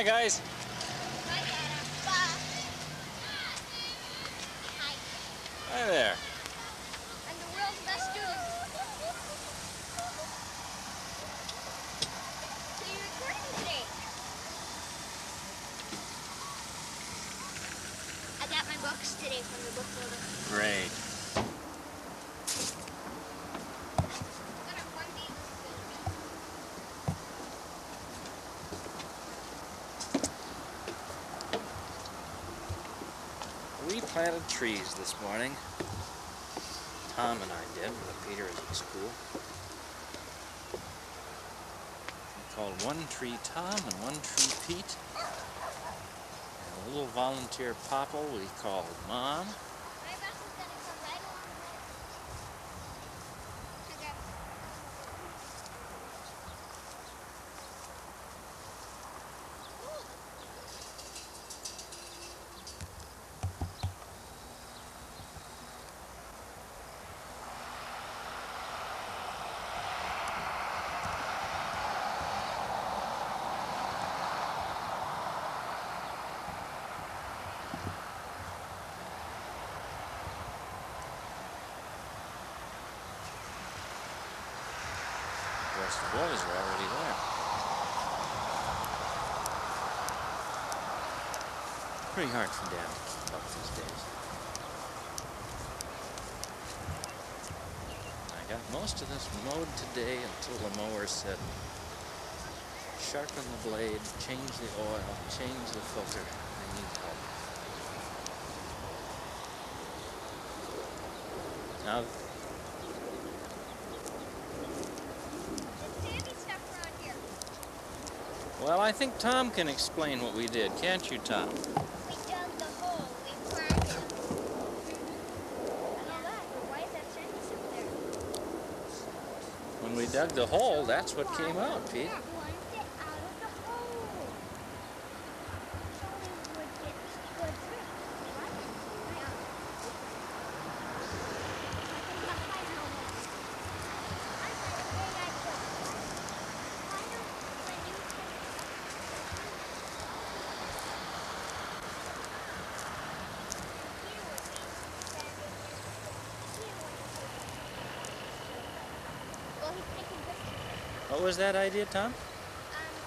Hi, guys. Hi there. I'm the world's best student. So you're recording today? I got my books today from the book folder. Great. We planted trees this morning. Tom and I did, but Peter is at school. We called one tree Tom and one tree Pete. And a little volunteer popple we called Mom. My bus is going to come right along there. The rest of the boys are already there. Pretty hard for Dad to keep up these days. I got most of this mowed today until the mower said, sharpen the blade, change the oil, change the filter. I need help. Now, well, I think Tom can explain what we did, can't you, Tom? We dug the hole. We planted. I know that, but why is that sentence up there? When we dug the hole, that's what came out, Pete. Wanted it out of the hole. So we would get good fruit. What? Yeah. I think that's my helmet. I said, hey, I put. Why don't when you take well, he's taking pictures. What was that idea, Tom? Why don't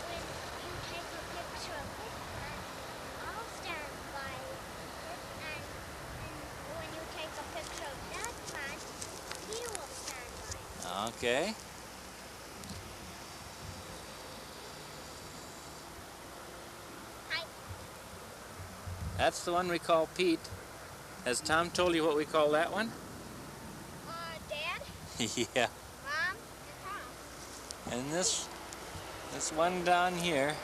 when you take a picture of it, I'll stand by it, and when you take a picture of that plant, he will stand by it. Okay. Hi. That's the one we call Pete. Has Tom told you what we call that one? Dad, Yeah. Mom, and Tom. And this one down here,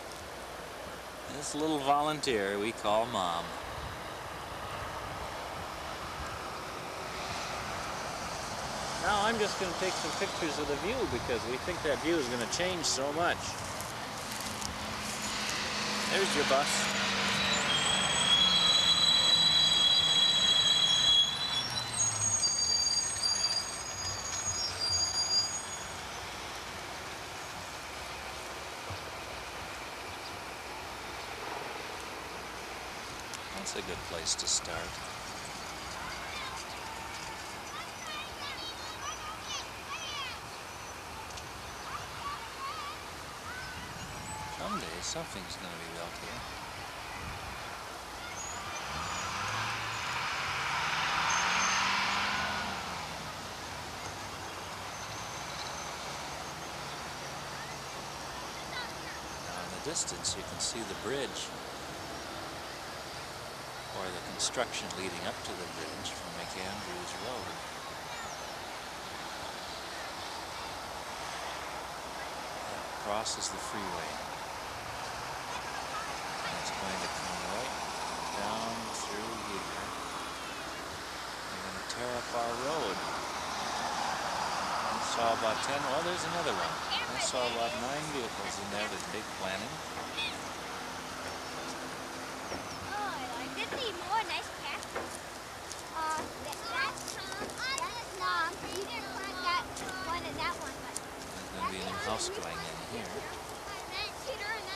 this little volunteer we call Mom. Now I'm just going to take some pictures of the view because we think that view is going to change so much. There's your bus. That's a good place to start. Someday something's going to be built here. Now in the distance you can see the bridge, or the construction leading up to the bridge from McAndrews Road. That crosses the freeway. And it's going to come right down through here. They're going to tear up our road. I saw about 10, well there's another one. I saw about 9 vehicles in there with big planning. Nice cactus. That's Tom. That's Mom. You didn't plant that one and that one, but There's going to be a new house going in here. and then Peter and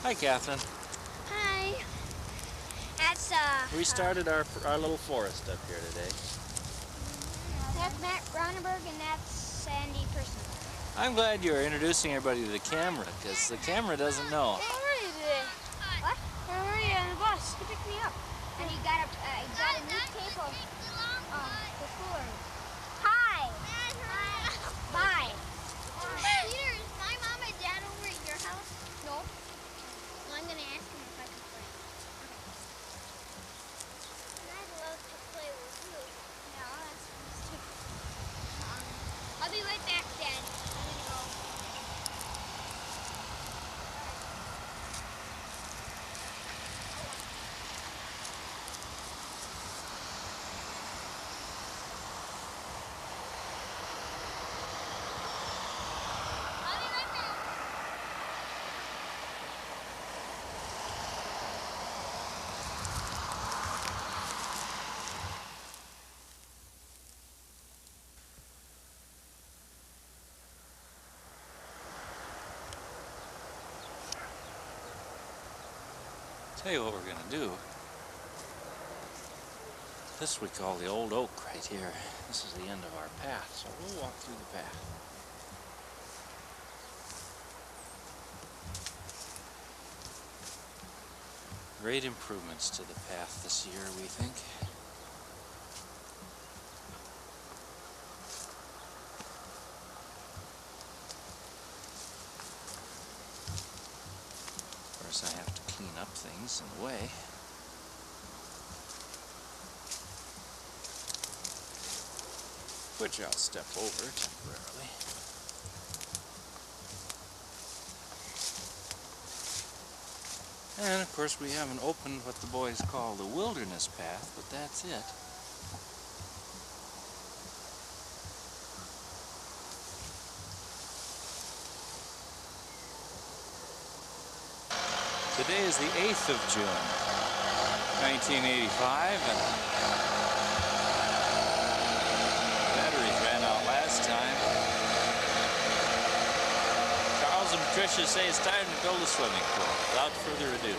Hi, Kathryn. Hi. That's We started our little forest up here today. That's Matt Ronenberg and that's Sandy Person. I'm glad you're introducing everybody to the camera, because the camera doesn't know. Where were you today? What? Where were you on the bus? You picked me up. And you got a new tape of the cooler. Hi. Bye. Peter, is my mom and dad over at your house? No. Well, I'm gonna ask him if I can play. Okay. And I'd love to play with you. Yeah, that's nice too. I'll be right back, Dad. I'm gonna go. I'll be right back. Tell you what we're gonna do. This we call the old oak right here. This is the end of our path, so we'll walk through the path. Great improvements to the path this year, we think. Of course, I have to clean up things in the way. Which I'll step over temporarily. And of course we haven't opened what the boys call the wilderness path, but that's it. Today is the 8th of June, 1985, and batteries ran out last time. Charles and Patricia say it's time to build a swimming pool. Without further ado.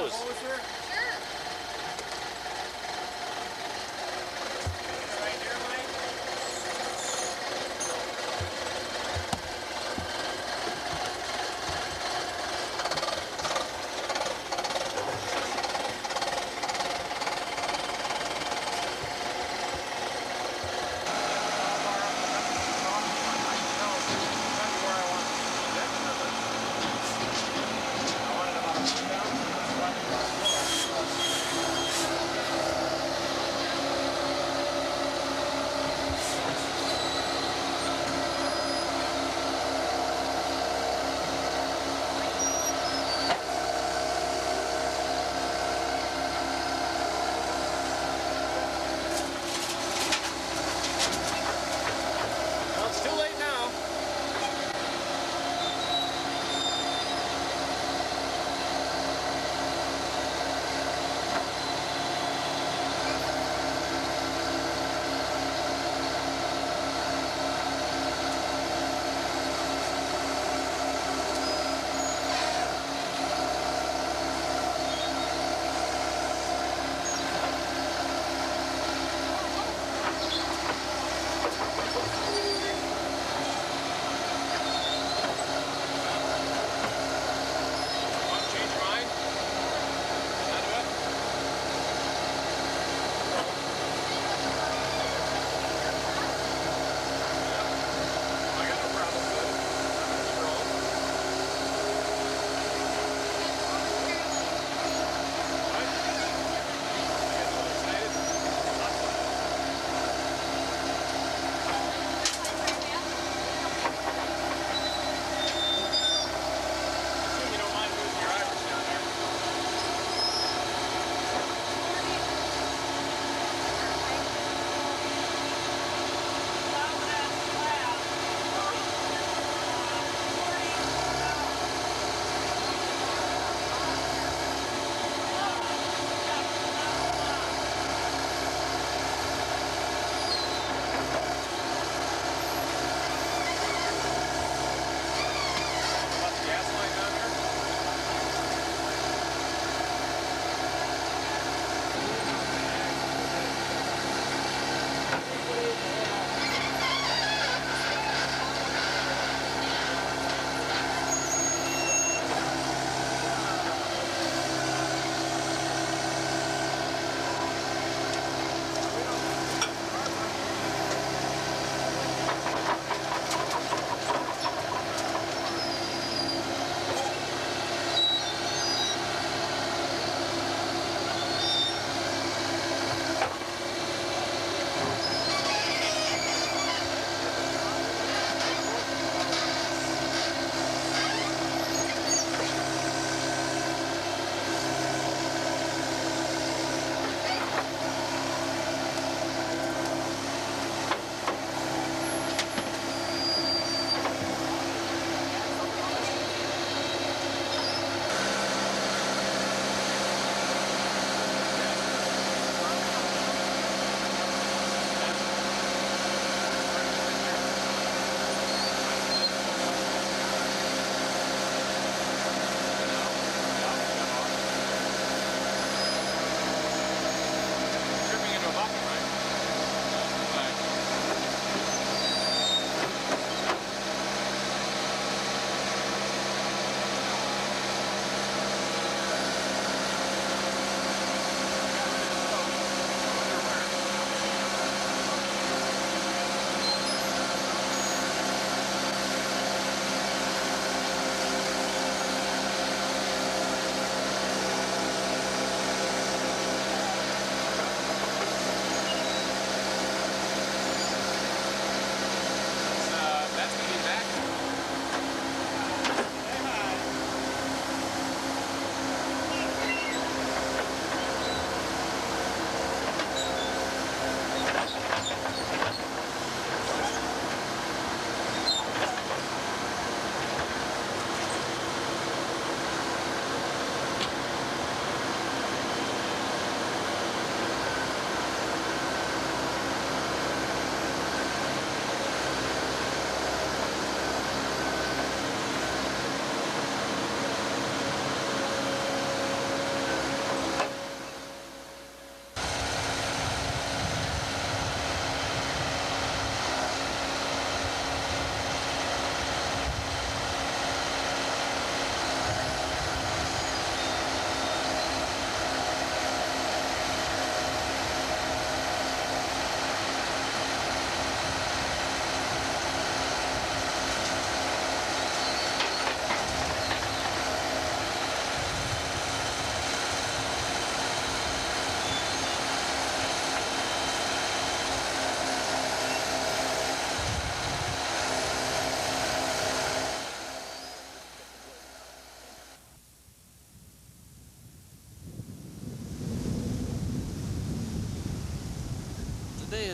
pose. Pose here? Sure. Right here, Mike? I want it about a foot down.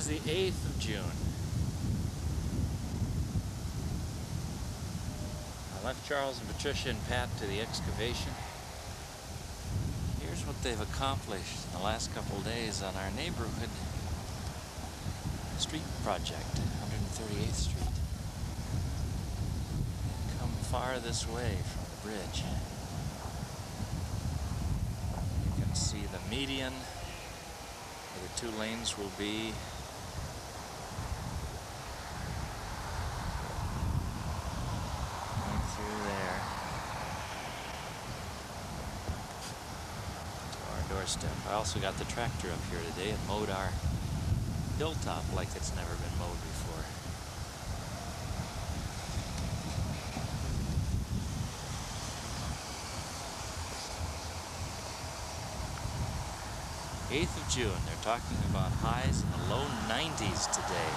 is the 8th of June. I left Charles and Patricia and Pat to the excavation. Here's what they've accomplished in the last couple of days on our neighborhood street project, 138th Street. Come far this way from the bridge. You can see the median where the 2 lanes will be. Right through there to our doorstep. I also got the tractor up here today and mowed our hilltop like it's never been mowed before. "8th of June, they're talking about highs in the low 90s today.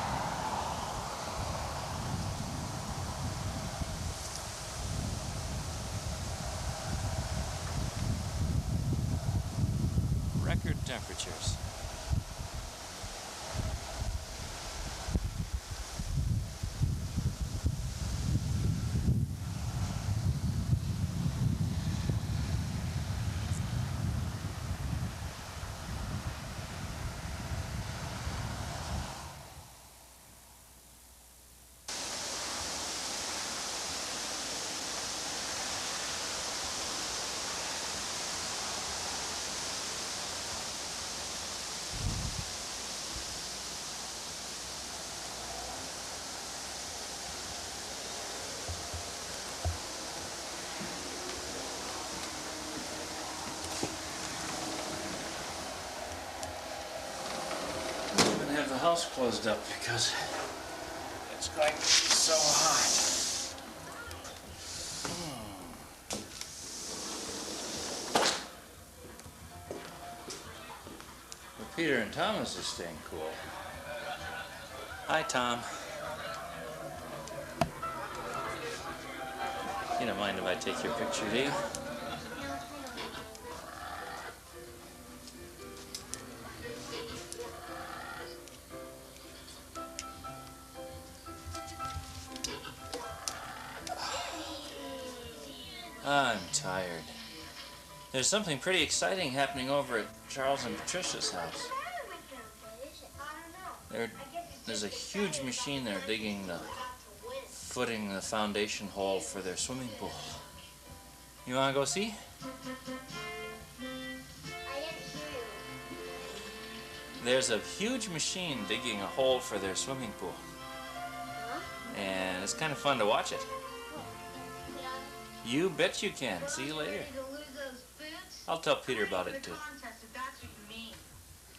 Record temperatures. Have the house closed up because it's going to be so hot. But Peter and Thomas are staying cool. Hi, Tom. You don't mind if I take your picture, do you? I'm tired. There's something pretty exciting happening over at Charles and Patricia's house. There's a huge machine there digging the footing, the foundation hole for their swimming pool. You want to go see? There's a huge machine digging a hole for their swimming pool. And it's kind of fun to watch it. You bet you can. See you later. I'll tell Peter about it too.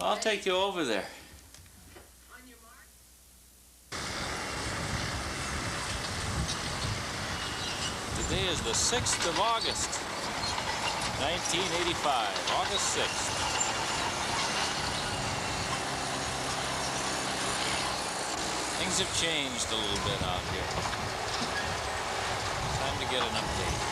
I'll take you over there. Today is the 6th of August, 1985, August 6th. Things have changed a little bit out here. Time to get an update.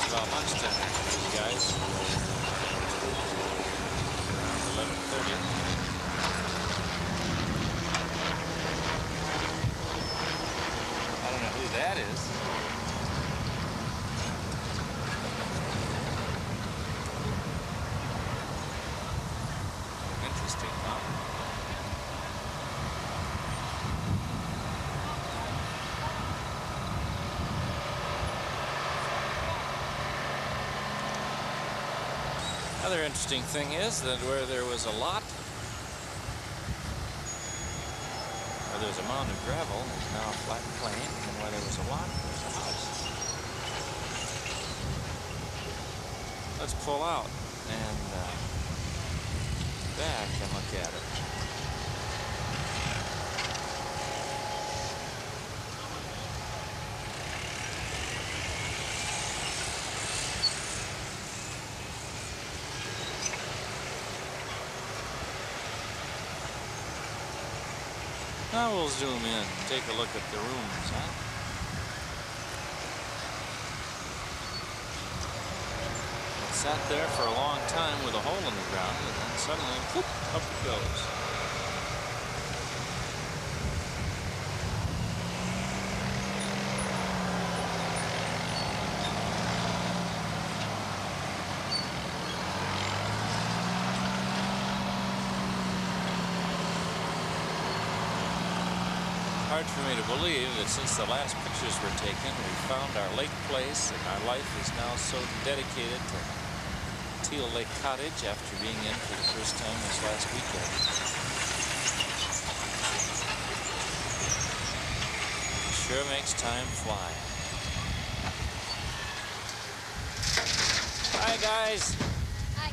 About lunchtime, you guys. 11:30. I don't know who that is. Another interesting thing is that where there was a lot, where there's a mound of gravel, there's now a flat plain, and where there was a lot, there's a house. Let's pull out and back and look at it. Now we'll zoom in and take a look at the rooms, huh? It sat there for a long time with a hole in the ground, and then suddenly, whoop, up it goes. Hard for me to believe that since the last pictures were taken, we found our lake place, and our life is now so dedicated to Teal Lake Cottage after being in for the first time this last weekend. It sure makes time fly. Hi, guys. Hi.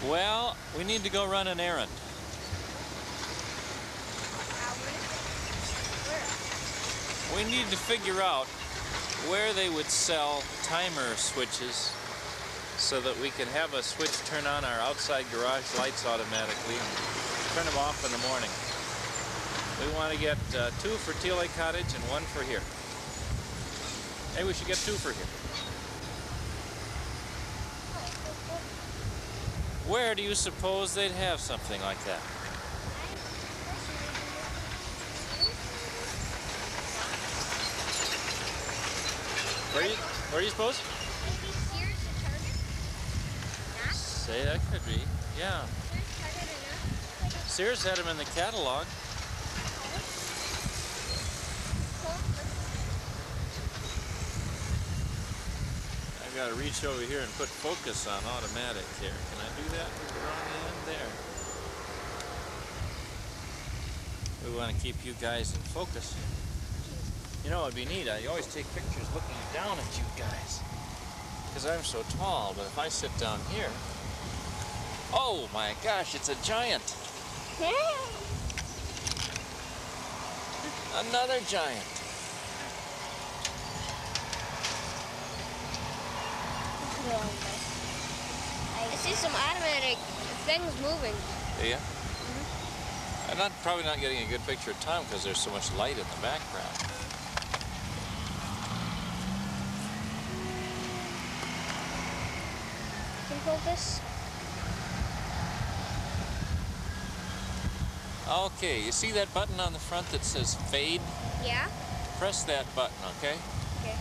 Well, we need to go run an errand. We need to figure out where they would sell timer switches so that we can have a switch turn on our outside garage lights automatically and turn them off in the morning. We want to get 2 for Teal Lake Cottage and 1 for here. Maybe we should get 2 for here. Where do you suppose they'd have something like that? Where do you suppose? Maybe Sears or Target? Not? Say that could be, yeah. Sears, Target, or not? Sears had them in the catalog. I've got to reach over here and put focus on automatic here. Can I do that with the wrong hand? There. We want to keep you guys in focus. You know, it'd be neat. I always take pictures looking down at you guys because I'm so tall, but if I sit down here... Oh my gosh, it's a giant. Another giant. I see some automatic things moving. Do you? I'm probably not getting a good picture of Tom because there's so much light in the background. Can you focus? Okay, you see that button on the front that says fade? Yeah. Press that button, okay? Okay.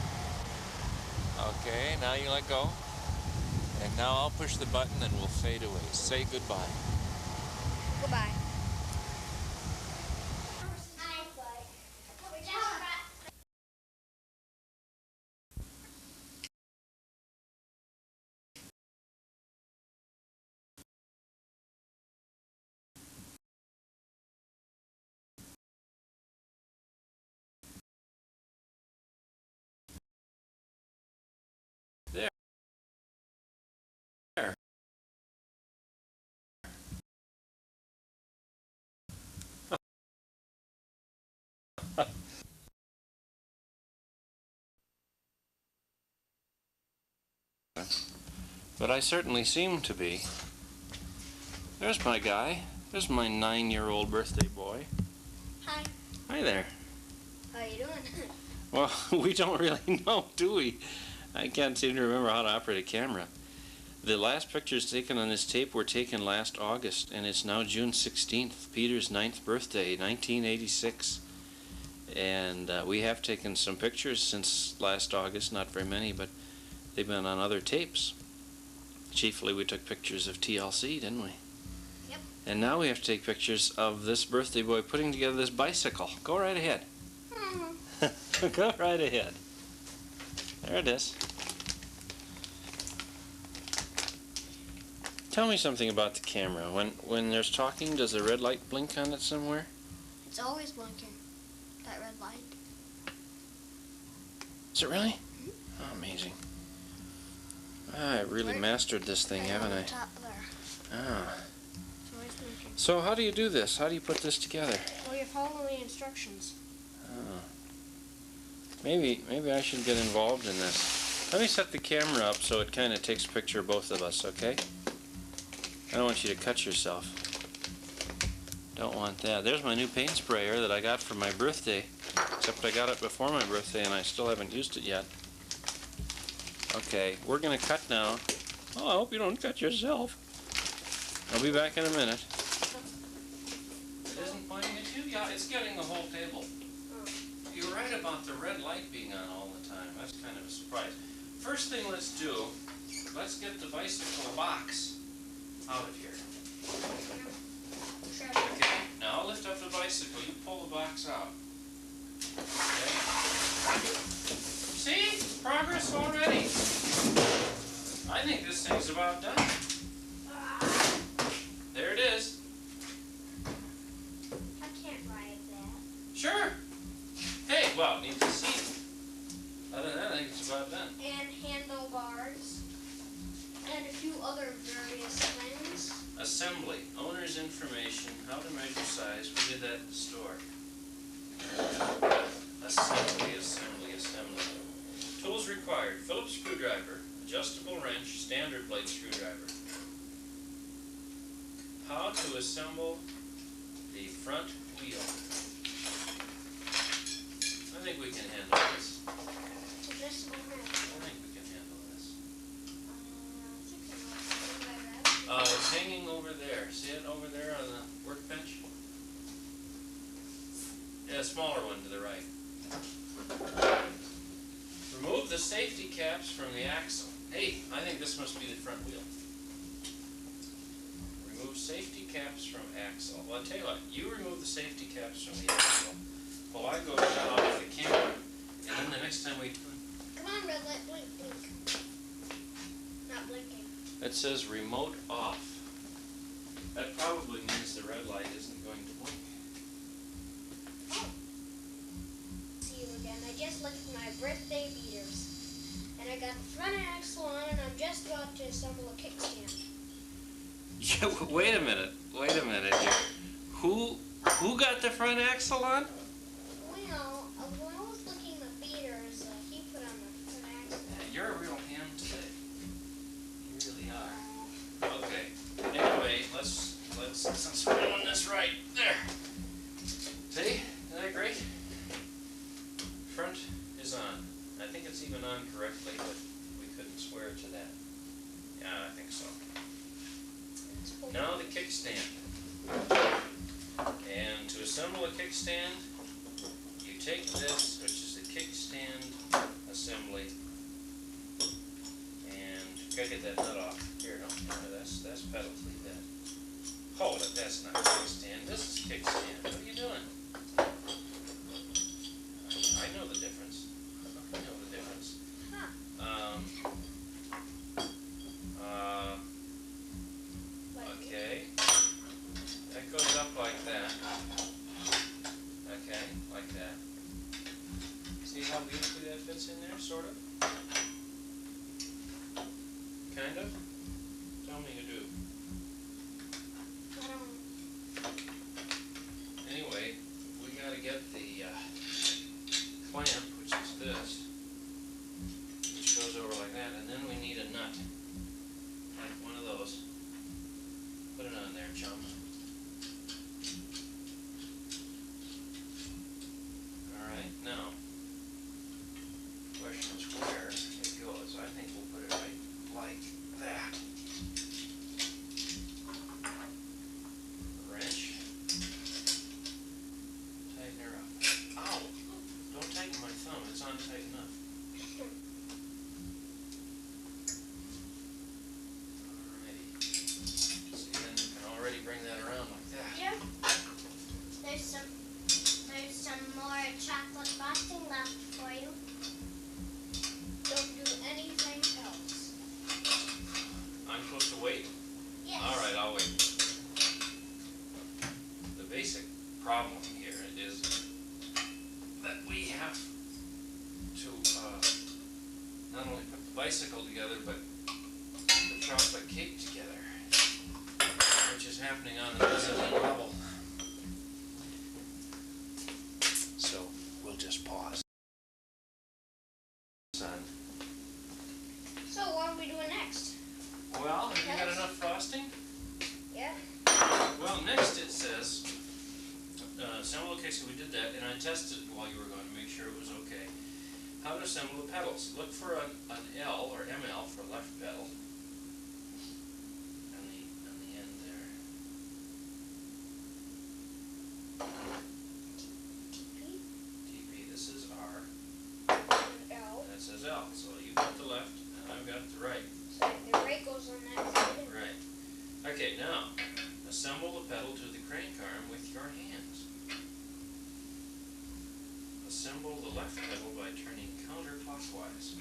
Okay, now you let go. And now I'll push the button and we'll fade away. Say goodbye. Goodbye. There. But I certainly seem to be. There's my guy. There's my 9-year-old birthday boy. Hi. Hi there. How you doing? Well, we don't really know, do we? I can't seem to remember how to operate a camera. The last pictures taken on this tape were taken last August, and it's now June 16th, Peter's 9th birthday, 1986. And we have taken some pictures since last August, not very many, but they've been on other tapes. Chiefly, we took pictures of TLC, didn't we? Yep. And now we have to take pictures of this birthday boy putting together this bicycle. Go right ahead. Go right ahead. There it is. Tell me something about the camera. When there's talking, does a red light blink on it somewhere? It's always blinking. That red light. Is it really? Oh, amazing. I really mastered this thing, haven't I? Top there. Ah. It's always blinking. So how do you do this? How do you put this together? Well, you're following the instructions. Oh. Maybe I should get involved in this. Let me set the camera up so it kind of takes a picture of both of us, okay? I don't want you to cut yourself. Don't want that. There's my new paint sprayer that I got for my birthday. Except I got it before my birthday and I still haven't used it yet. Okay, we're going to cut now. Oh, I hope you don't cut yourself. I'll be back in a minute. It isn't pointing at you? Yeah, it's getting the whole table. You're right about the red light being on all the time. That's kind of a surprise. First thing let's do, let's get the bicycle box out of here. Okay, now I'll lift up the bicycle. You pull the box out. Okay. See? Progress already. I think this thing's about done. There it is. I can't ride that. Sure. Hey, well, need to see. Other than that, I think it's about done. And handlebars. And a few other various things. Assembly, owner's information, how to measure size. We did that at the store. Assembly. Tools required: Phillips screwdriver, adjustable wrench, standard blade screwdriver. How to assemble the front wheel. I think we can handle this. Adjustable wrench. I think we can handle this. I think It's hanging over there. See it over there on the workbench? Yeah, a smaller one to the right. Remove the safety caps from the axle. Hey, I think this must be the front wheel. Remove safety caps from axle. Well, I'll tell you what, you remove the safety caps from the axle while I go down with the camera, and then the next time we... Come on, red light, blink, blink. Not blinking. It says remote off. That probably means the red light isn't going to blink. Oh. See you again. I just looked at my birthday beaters. And I got the front axle on, and I'm just about to assemble a kickstand. Yeah, wait a minute here. Who got the front axle on? Well, when I was looking at the beaters, he put on the front axle. Yeah, you're a real ham today. You really are. Okay. Anyway, let's since we're doing this right there. See? Isn't that great? Front is on. I think it's even on correctly, but we couldn't swear to that. Yeah, I think so. Now the kickstand. And to assemble a kickstand, you take this, which is the kickstand assembly, and you gotta get that nut off. Here, no, that's pedals, leave that. Hold it, that's not kickstand, this is kickstand. What are you doing? I know the difference. I know the difference. Okay. That goes up like that. Okay, like that. See how beautifully that fits in there, sort of? Kind of? Tell me you do. I don't... Anyway, we gotta get the clamp, which is this, which goes over like that, and then we need a nut. Like one of those. Put it on there, chum. Alright, now, question is where it goes. I think we'll put it right like that. so we did that, and I tested it while you were going to make sure it was okay. How to assemble the pedals. Look for an L or ML for left pedal on the end there. TP, this is R. L. That says L. So you got the left, and I've got the right. So the right goes on that side. Right. Okay, now, assemble the pedal to the crank arm with your hands. Assemble the left pedal by turning counterclockwise.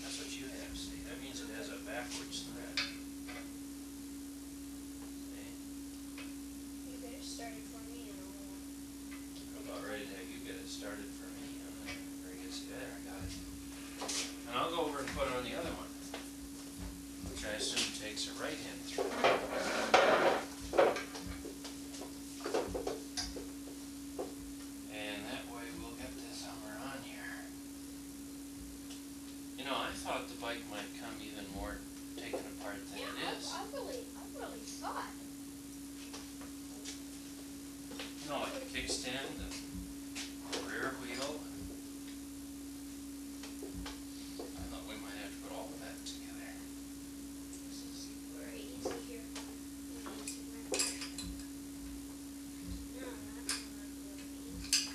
That's what you have, see? That means it has a backwards thread. See? You better start it for me. I'm about ready to have you get it started for me. I'm not very good. See there, I got it. And I'll go over and put on the other one, which I assume takes a right-hand thread. And that way we'll get this hammer on here. You know, I thought the bike might come even more taken apart than it is. I really thought. You know, like the kickstand, the rear wheel. I thought we might have to put all of that together. This is very easy here. No, that's not really easy.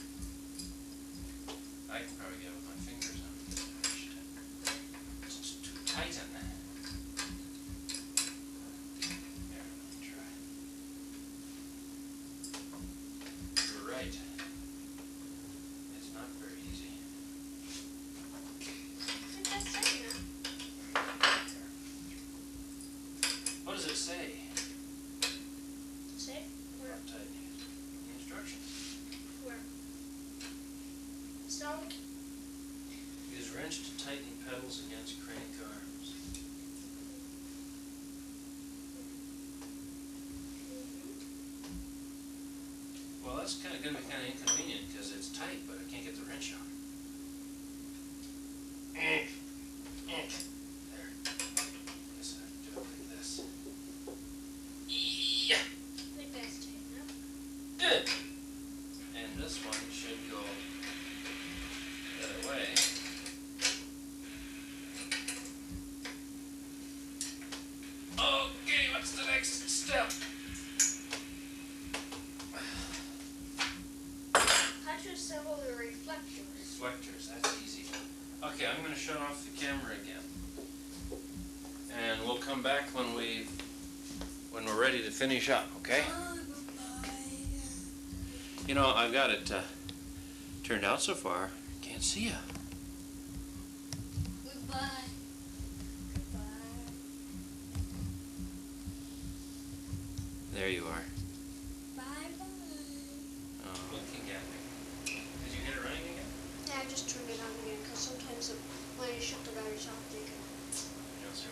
I can probably get it with my fingers on it. It's just too tight in there. Here, let me try. You're right. It's not very easy. That's right now. What does it say? Say where? How tightening it. The instructions. Where? So. Use wrench to tighten pedals against crank arms. Well, that's going to be kind of inconvenient because it's tight, but I can't get the wrench on. There. Guess I have to do it like this. Yeah. I think that's tight enough. Good. And this one should go the other way. Okay, what's the next step? How to assemble the reflectors? Reflectors, that's easy. Okay, I'm going to shut off the camera again. And we'll come back when we're ready to finish up, okay? You know, I've got it turned out so far. Can't see ya. Goodbye. Goodbye. There you are. Bye-bye. Oh, looking at me. Did you get it running again? Yeah, I just turned it on again because sometimes when you shut the batteries off, they can.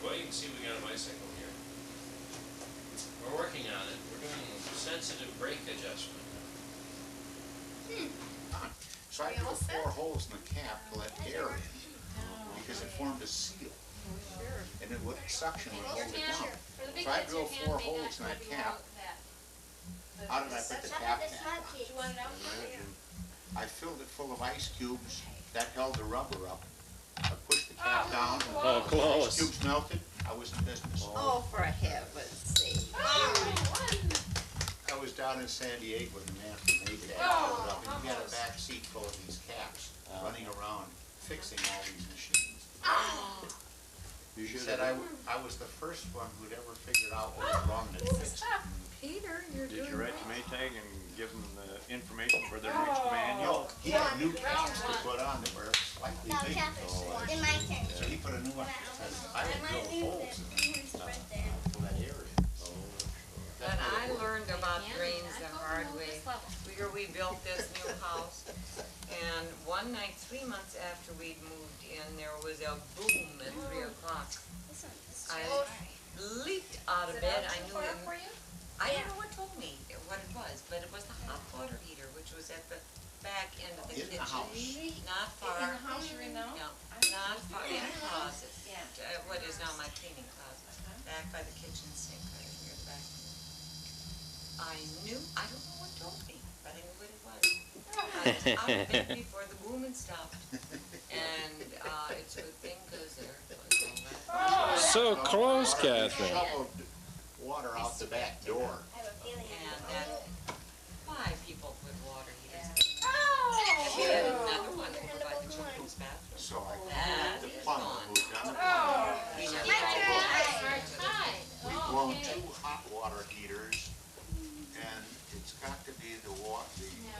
Well, you can see we got a bicycle here. We're working on it. We're doing sensitive brake adjustment. So I drilled 4 holes in the cap to let air in because it formed a seal. And it would suction would hold it down. So I drilled 4 holes in that cap. How did I put the cap down? I filled it full of ice cubes. That held the rubber up. I pushed the cap down. Oh, Ice close. cubes melted. I was in business. Oh, for heaven's sake. I was down in San Diego when the man from Maytag showed up, and he had a back seat full of these caps, running around fixing all these machines. He said I was the first one who'd ever figured out what was wrong and had fixed it. Peter, you're Did doing you write to great. Maytag and give them the information for their next manual? He had new caps to put on that were slightly Now, big. Kathryn, in my turn. So he put a new one. I would drill holes in them to let air in. But I learned about drains the hard way. We built this new house, and one night, 3 months after we'd moved in, there was a boom at 3 o'clock. I leaped out of bed. I knew it. I don't know what told me what it was, but it was the hot water heater, which was at the back end of the In the kitchen. house. Not far. In the house you're in now? No, not far, in the closet. Yeah. What is now my cleaning closet, back by the kitchen sink right here at the back. I don't know what told me. I think what it was. I was big before the booming stopped. And it's a good thing because there was all that. So close, Kathryn. Shoveled water out the back door. And then 5 people with water heaters. And we had another one over by the children's bathroom. So I That called the is plumber gone. who had done the plumbing. We Said, never we've blown 2 hot water heaters, and it's got to be the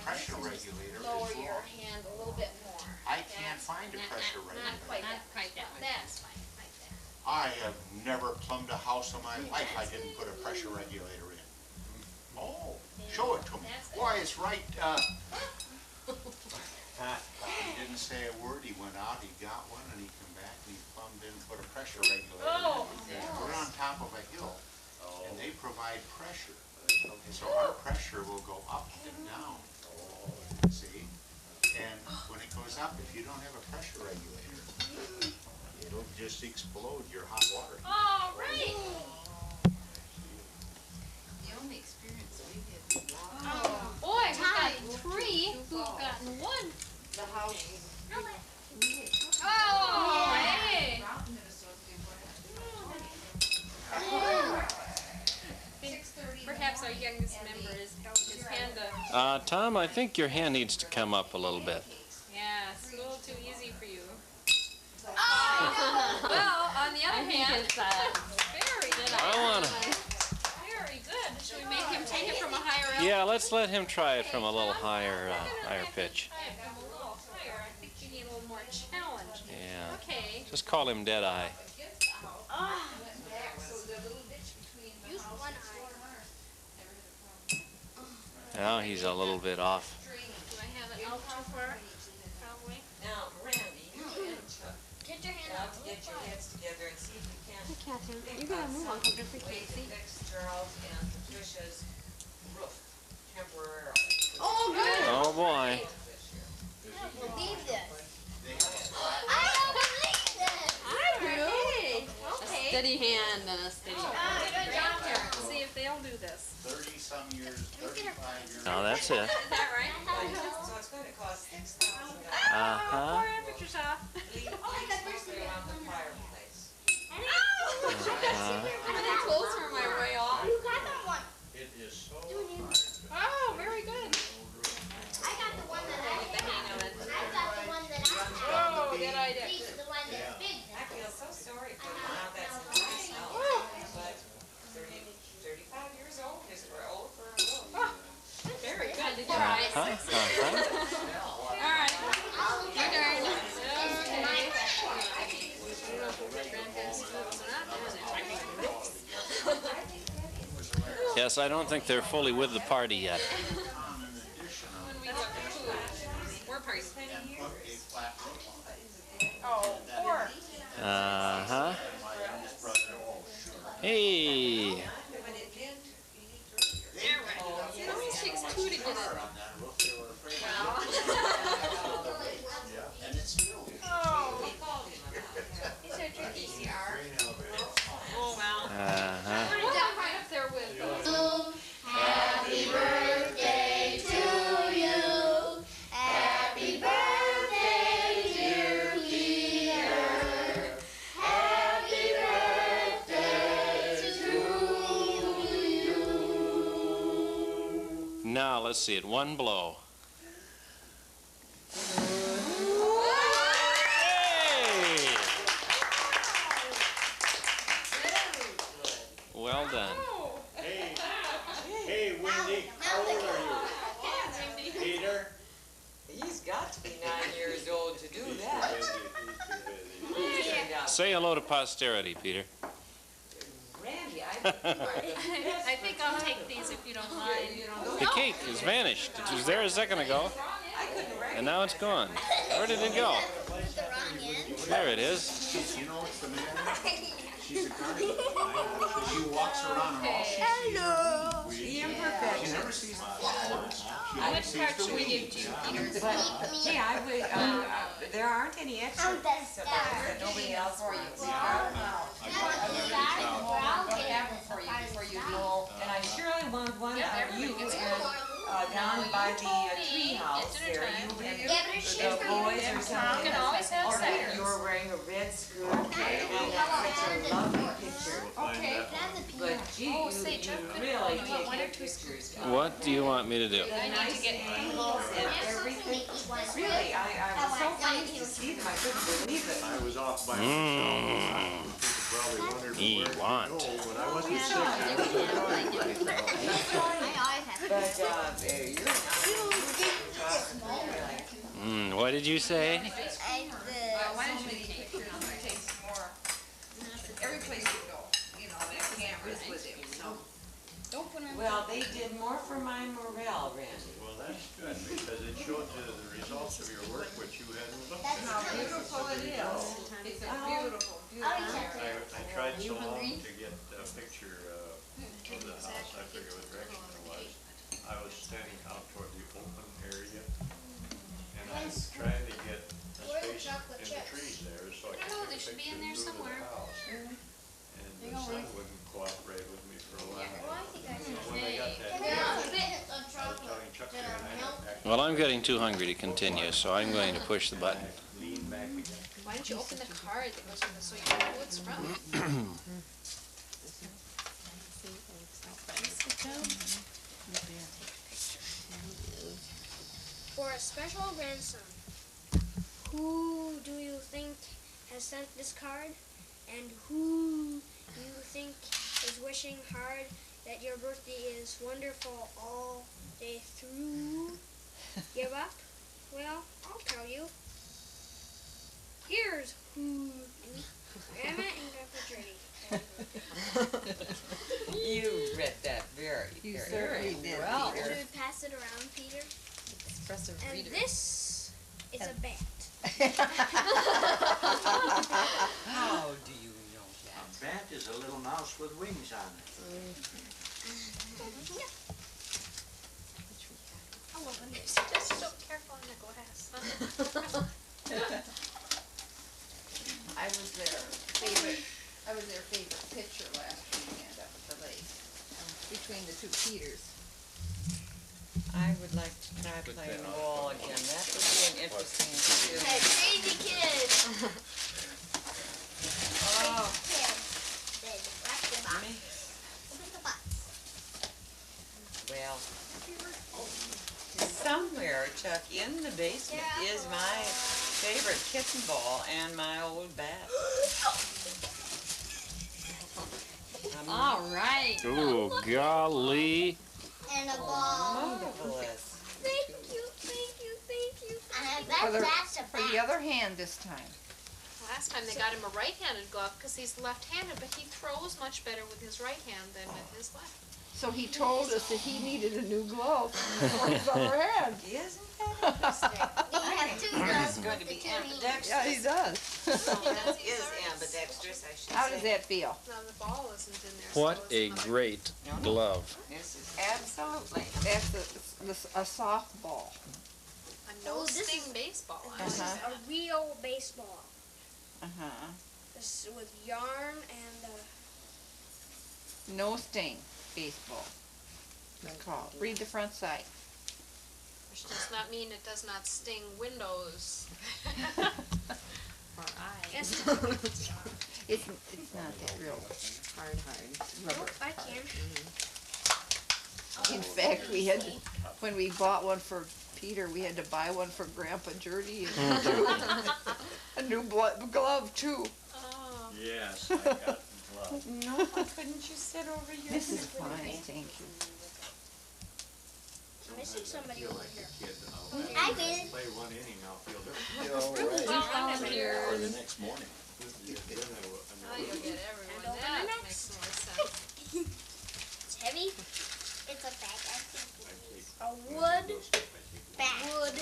pressure regulator is Lower your wrong. hand a little bit more. I can't find a pressure Not regulator. quite that. That's fine, like that. I have never plumbed a house in my life I didn't put a pressure regulator in. Oh, show it to me. Boy, it's right. He didn't say a word. He went out, he got one, and he came back and he plumbed in and put a pressure regulator in. We're on top of a hill, and they provide pressure. So our pressure will go up and down. See? And when it goes up, if you don't have a pressure regulator, it'll just explode your hot water. All right. The only experience we had with water. Boy, we got 3 who've gotten 1. The house. Oh, hey. Perhaps our youngest member is his hand up. Tom, I think your hand needs to come up a little bit. Yeah, it's a little too easy for you. Well, on the other hand, very good. I want to. Very good. Should we make him take it from a higher elevation? Yeah, let's let him try it from a little higher pitch. From a little higher. I think you need a little more challenge. Yeah. Okay. Just call him Deadeye. Use one eye. Now he's a little bit off. Do I have it out too far? Probably. Now, Randy, you and Chuck, Get your hand now up. to get your heads together and see if you can. Kathryn, Think you're gonna of move some Uncle Jeffrey way to Casey. fix Charles and Patricia's roof temporarily. Oh, good. Oh boy. Believe this. I don't believe this. I do. Okay. Steady hand and a steady. Good job, Karen. See if they'll do this. 30-some years, 35 years. Now that's it. Is that right? So it's going to cost $6,000. Uh-huh. Poor Aunt Patricia. Leave mostly around the fireplace. Uh-huh. Are they close or am I way off? You got the one. It is so Oh, very good. I got the one that I The hang of it. I got the one that I Oh, good idea. He's the one that's big. I feel so sorry for them. Now that's a nice house. But 35 years old is for old for a roof. Very good. Did you write? Uh-huh. All right. Your turn. Yes, I don't think they're fully with the party yet. When we get food. We're party. Oh, 4. Uh-huh. Hey. It always takes 2 to get it. Is there a PCR? Oh, wow. Uh-huh. Put that right up there with. Happy birthday to you. Happy birthday, dear Peter. Happy birthday to you. Now let's see it. One blow. Hey! Well done. Hey, Wendy, how old are you? Peter? He's got to be 9 years old to do that. And, Say hello to posterity, Peter. Randy, I I think I'll take these if you don't mind. The cake has vanished. It was there a second ago, and now it's gone. Where did it go? Put the wrong end. There it is. You know what's the matter? She's a guardian. She walks around and all she Hello. she never sees the flowers. She only Which sees part the should we give weeds. to Peter? Hey, I would, there aren't any extra I'm the star. that nobody else for you. And I surely want one of you and down by the tree house there. You were the boys or something. You can always have Or ciders. you were wearing a red skirt. And that's such a lovely picture. Okay. But gee, Oh, you say, Chuck, really put take one or good two pictures. What do you want me to do? I need to get Angles and everything. Really, I was so pleased to see them. I couldn't believe it. I was off by myself. People probably wondered He where to want. go, but I wasn't sick. I was enjoying myself. But you're not. What did you say? Why don't you take pictures and take some more? Every place you go, you know, that camera's with him, so. Don't put them Well, they did more for my morale, Randy. Well, that's good, because it showed you the results of your work, which you hadn't looked That's at. how beautiful it is. It's a beautiful, beautiful area. I tried so long to get a picture of the house, I forget what direction it was. I was standing out toward the open area, and I was trying to get a space in the trees there, so I No, could they should take a be in picture there through somewhere. the house. And the sun wouldn't cooperate with me for a while. When I got that picture, I was telling Chuck there, and I got back. Well, I'm getting too hungry to continue, so I'm going to push the button. Lean back again. Why don't you open the card that goes with it so you know who it's from? For a special grandson, who do you think has sent this card? And who do you think is wishing hard that your birthday is wonderful all day through? Give up? Well, I'll tell you. Here's who do. Grandma and Grandpa Judy. You read that very well. Should we pass it around, Peter? Expressive And reader. this is a bat. How do you know that? A bat is a little mouse with wings on it. I love it. Just so careful on the glass. I was their favorite picture last weekend up at the lake, between the two Peters. I would like to try playing ball again. That would be an interesting skill. Hey, crazy kid. Oh, Kid. Then wrap the box. me? Open the box. Well, somewhere, Chuck, in the basement is my favorite kitten ball and my old bat. All right. Ooh, golly. And a ball. Marvelous. Thank you, thank you, thank you. That's a For the other hand this time. Last time they got him a right-handed glove because he's left-handed, but he throws much better with his right hand than with his left. So he told us that he needed a new glove for his other hand. Isn't that interesting? We have two He's gloves going to with be the two hands. ambidextrous. Yeah, he does. Is ambidextrous, I should say. How does that feel? Now the ball isn't in there. What so a it's another- great glove. This is absolutely. That's a softball. A no-sting baseball. This is Uh-huh. a real baseball. Uh-huh. This is with yarn and No sting baseball. It's called. Read the front side. Which does not mean it does not sting windows. Or eyes. Yes. It's not that real Hard. rubber. I can. In fact, we had to, when we bought one for Peter, we had to buy one for Grandpa Judy and a new glove too. Oh. Yes, I got the glove. No, why couldn't you sit over here? This is fine, thank you. I'm missing somebody Feel over like here. a kid. I did. Play one inning, I'll feel different. Or the next morning. Now you'll get everyone. And open That the makes more sense. It's heavy. It's a bat. A wood bat. Wood.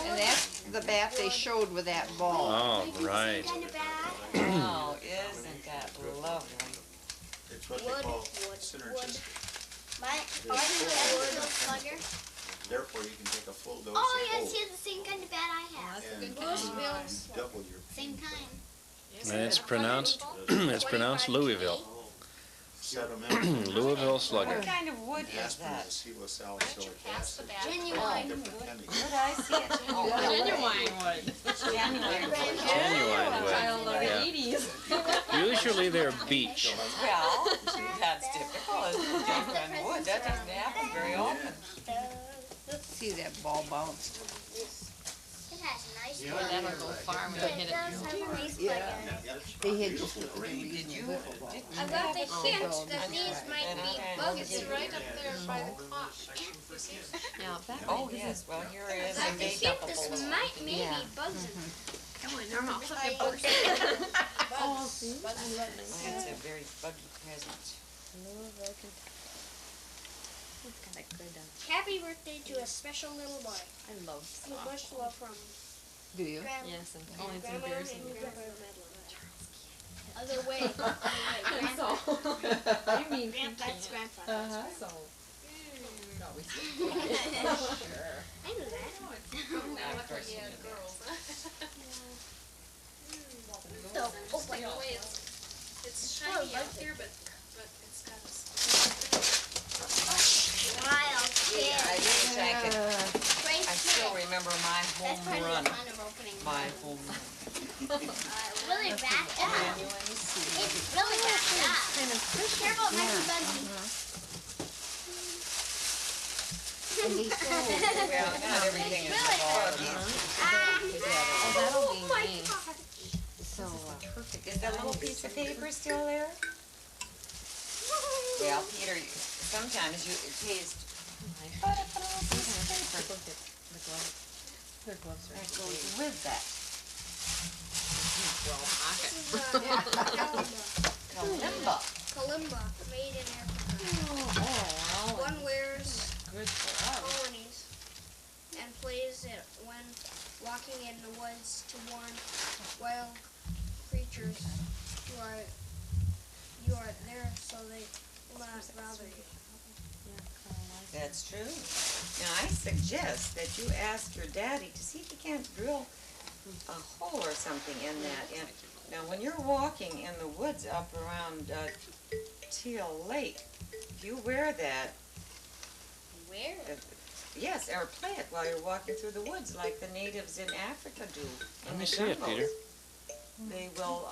And that's the bat they showed with that ball. All right. Kind of bat. Oh, isn't that lovely? It's what Wood. they call Wood. synergistic. My wood slugger. Therefore, you can take a full dose Oh of yes, both he has the same kind of bat I have. and Louisville's double your same kind. And it's pronounced, it's pronounced Louisville. sedimentary. Louisville Slugger. What kind of wood is Aspirin that? is acetylsalicylic Why don't you pass the acid. bat? Genuine. Different chemicals. Where did I see it? Oh, Genuine wood. Genuine wood. Genuine wood. Child of the Yeah. 80s. Usually they're beach. Well, that's typical, is genuine wood, that doesn't happen very often. See that ball bounced. It has nice Yeah, bugs. That'll go far when you It hit does it. have a nice Yeah. bug. They had just a Did reasonable you? wiffle ball. I got the hint that these might be bugs. It's right up there by the clock. You see? Yeah, that Oh, yes, well, here it is, I I got the made up hint a this little. might maybe Yeah. bugs in it. Come on, Norma, I'll flip your Bugs. Oh, see? It's a very buggy present. Happy birthday to a special little boy. I love With much love from Do you? Grandma. Yes, and Grandma it's and embarrassing. Grandpa Madeline. Other way. Grandpa. You mean That's Grandpa. So. I knew that. Now look what you had girls. Oh, By the way, it's shiny out here, but it's got a. wild kid. I wish I could, Great I still kid. remember my That's part home of run, the fun of opening my presents. home run. Really wrapped up. It's really wrapped up. Careful, it might be buggy. Well, not everything is involved. That'll be me. So, Is that little piece of paper still there? Well, Peter, sometimes you taste, Their gloves are that goes with that. Kalimba. Kalimba, made in Africa. One wears Good for us. colonies and plays it when walking in the woods to warn wild creatures you are there so they will not bother you. That's true. Now, I suggest that you ask your daddy to see if he can't drill a hole or something in that. And now, when you're walking in the woods up around Teal Lake, if you wear that, Where? yes, or play it while you're walking through the woods like the natives in Africa do. Let in me the see it, jungles. Peter. They will,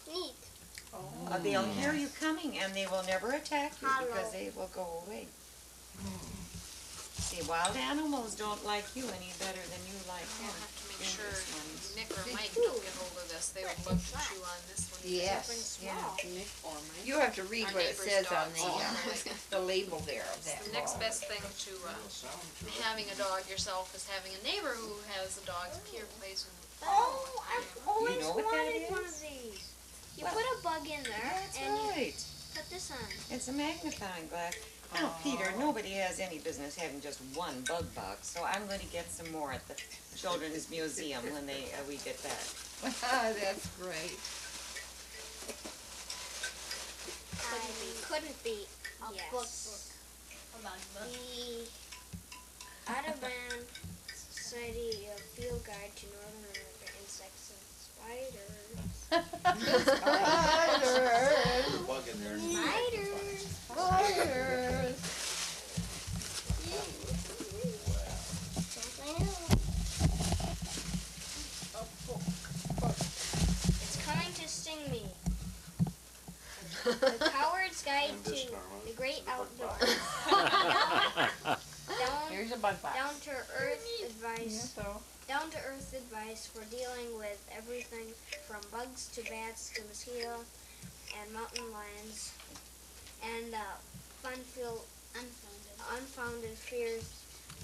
Neat. they'll hear you coming and they will never attack you Hello. because they will go away. See, wild animals don't like you any better than you like We'll them. have to make Dangerous sure ones. Nick or Mike don't get hold of this. They would love to chew on this one. yes, Yeah. Nick or Mike. you have to read Our what it neighbor's says on dogs. the label there of that. The next best thing to having a dog yourself is having a neighbor who has a dog. Peter plays with. Oh, I've always know what that wanted is? one of these. You What? put a bug in there That's and you right. put this on. It's a magnifying glass. Now, Peter, nobody has any business having just one bug box, so I'm going to get some more at the Children's Museum when we get back. That's great. Couldn't be a book about the Audubon Society of Field Guide to Northern America Insects and Spiders. Bug in there. Spiders. It's coming to sting me. The Coward's Guide to the Great Outdoors. Here's a bug box. Down to earth advice. So, Down to earth advice for dealing with everything from bugs to bats to mosquitoes and mountain lions and unfounded fears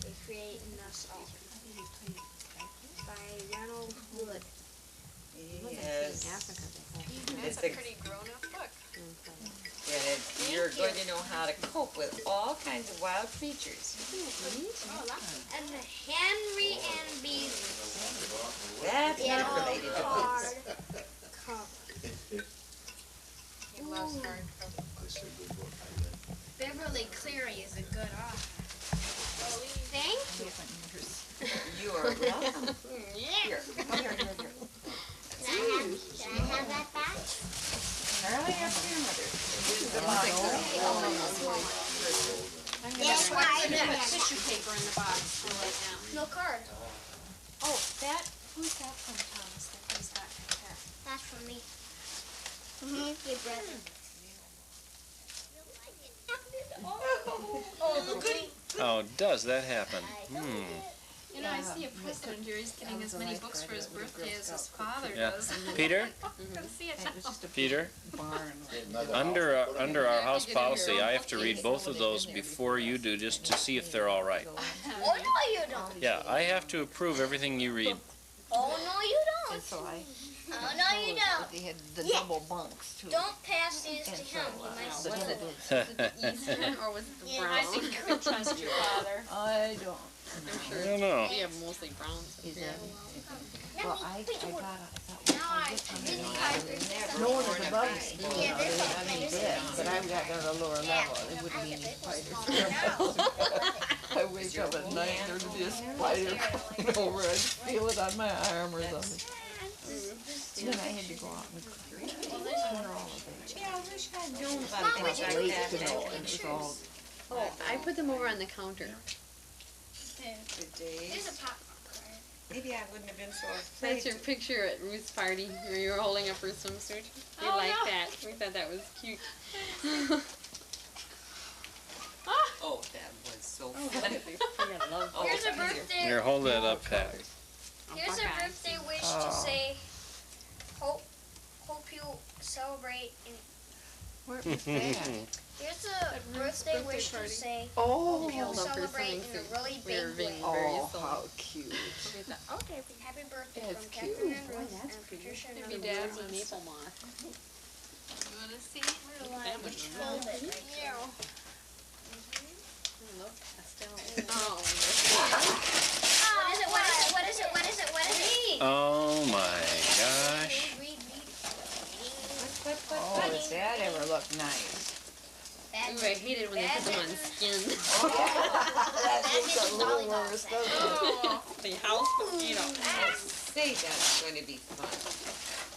they create in us all. By Ronald Wood. Yes. That's It's a a- pretty grown-up book. And you're going to know how to cope with all kinds of wild creatures. And Henry and Beaver. That's not Yellow related to hard books. cover. He loves hardcover. That's a good book, I read. Beverly Cleary is a good author. Thank you. You are welcome. Yeah. Here, come here. Can I have that back? Entirely up to your mother. Yes, I There's know. tissue paper in the box for right now. No card. Oh, who's that from, Thomas, that he's got right there? That's from me. Your brother. Oh, goody. Oh, does that happen? You know, I see a precedent here, he's getting as many books for his birthday as his father Yeah. does. Peter? I can see it now. Peter? Another Under our house policy, I have to read both of those before you do, just to see if they're all right. Oh, no, you don't. Yeah, I have to approve everything you read. Oh, no, you don't. And so I. Oh, no, you don't. They had the Yeah. double bunks too. Don't pass these to him. He might steal them. Or was it the Yeah, brown? I I think you can trust your father. I don't. I don't know. We have mostly browns. Is that? Let Well, me I put you- thought, Now I no one was above me. Yeah, this one. I mean, This but I got down to a lower level. It wouldn't be any spiders. I wake up at night, there'd be a spider coming over. I'd feel it on my arm or something. Then I had to go out and clear all of it. Yeah, I wish I'd known about Mom, things would you like please that. take You know, some it was pictures? all Oh, I put them over on the counter. Good There's days. a pop card. Maybe I wouldn't have been so afraid. That's your picture at Ruth's party where you were holding up her swimsuit. They liked that. We thought that was cute. Oh, that was so Oh, funny. I love Oh, Here's a easier. birthday. Here, hold that up, Pat. Here's a birthday wish to say, hope you celebrate. Where was that? Here's a birthday wish to say, Oh, hope you Hold up her celebrate in swimming a suit. really We were big being way. very oh, silly. how cute. Okay, happy birthday That's from cute. Kathryn and Boy, Ruth that's and pretty. Patricia and Maybe Norma. Dad's a maple moth. You wanna see? Like, fold it right here. Look, pastel. What is it? What is it? What is it? What is it? What is it? Oh my gosh. Read. Oh, does that ever look nice? Ooh, I hate it when they put them on skin. That makes it a little worse, doesn't it? The house mosquito. Say that's going to be fun.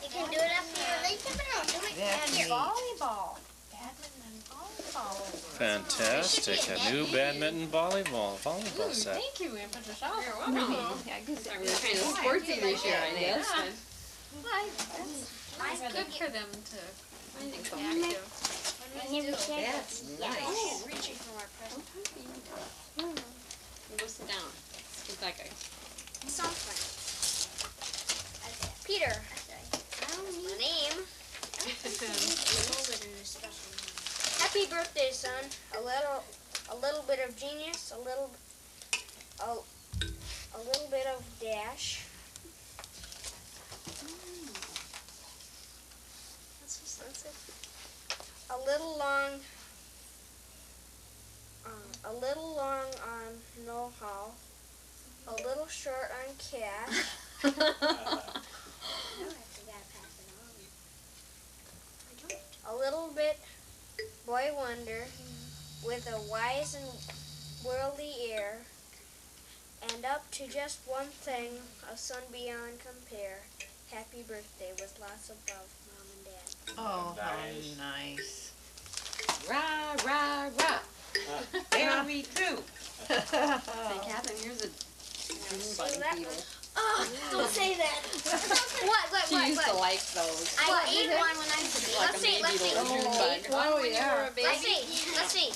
You can do it up here. They do it That's here. neat. Volleyball. Badminton and volleyball. Fantastic. A new badminton volleyball Ooh, set. thank you, Aunt Patricia. You're I welcome. guess We were kind of sporty this year, I guess. I Good for them to think so active. That's nice. Reaching for my present. You go sit down. Sit that guy. Something. Peter. My name. Happy birthday, son. A little bit of genius, a little bit of dash. That's it. A little long on know-how. A little short on cash. A little bit boy wonder with a wise and worldly air, and up to just one thing, a son beyond compare. Happy birthday with lots of love, Mom and Dad. Oh, how nice. Rah, rah, rah. Very true. Hey, Kathryn, here's a green bunny that beetle. Oh, don't say that. What? She used to like those. I ate one when I was a baby. Like Let's a see, let's see. beetle, a June bug. One Oh, when you yeah. were a baby. Let's see.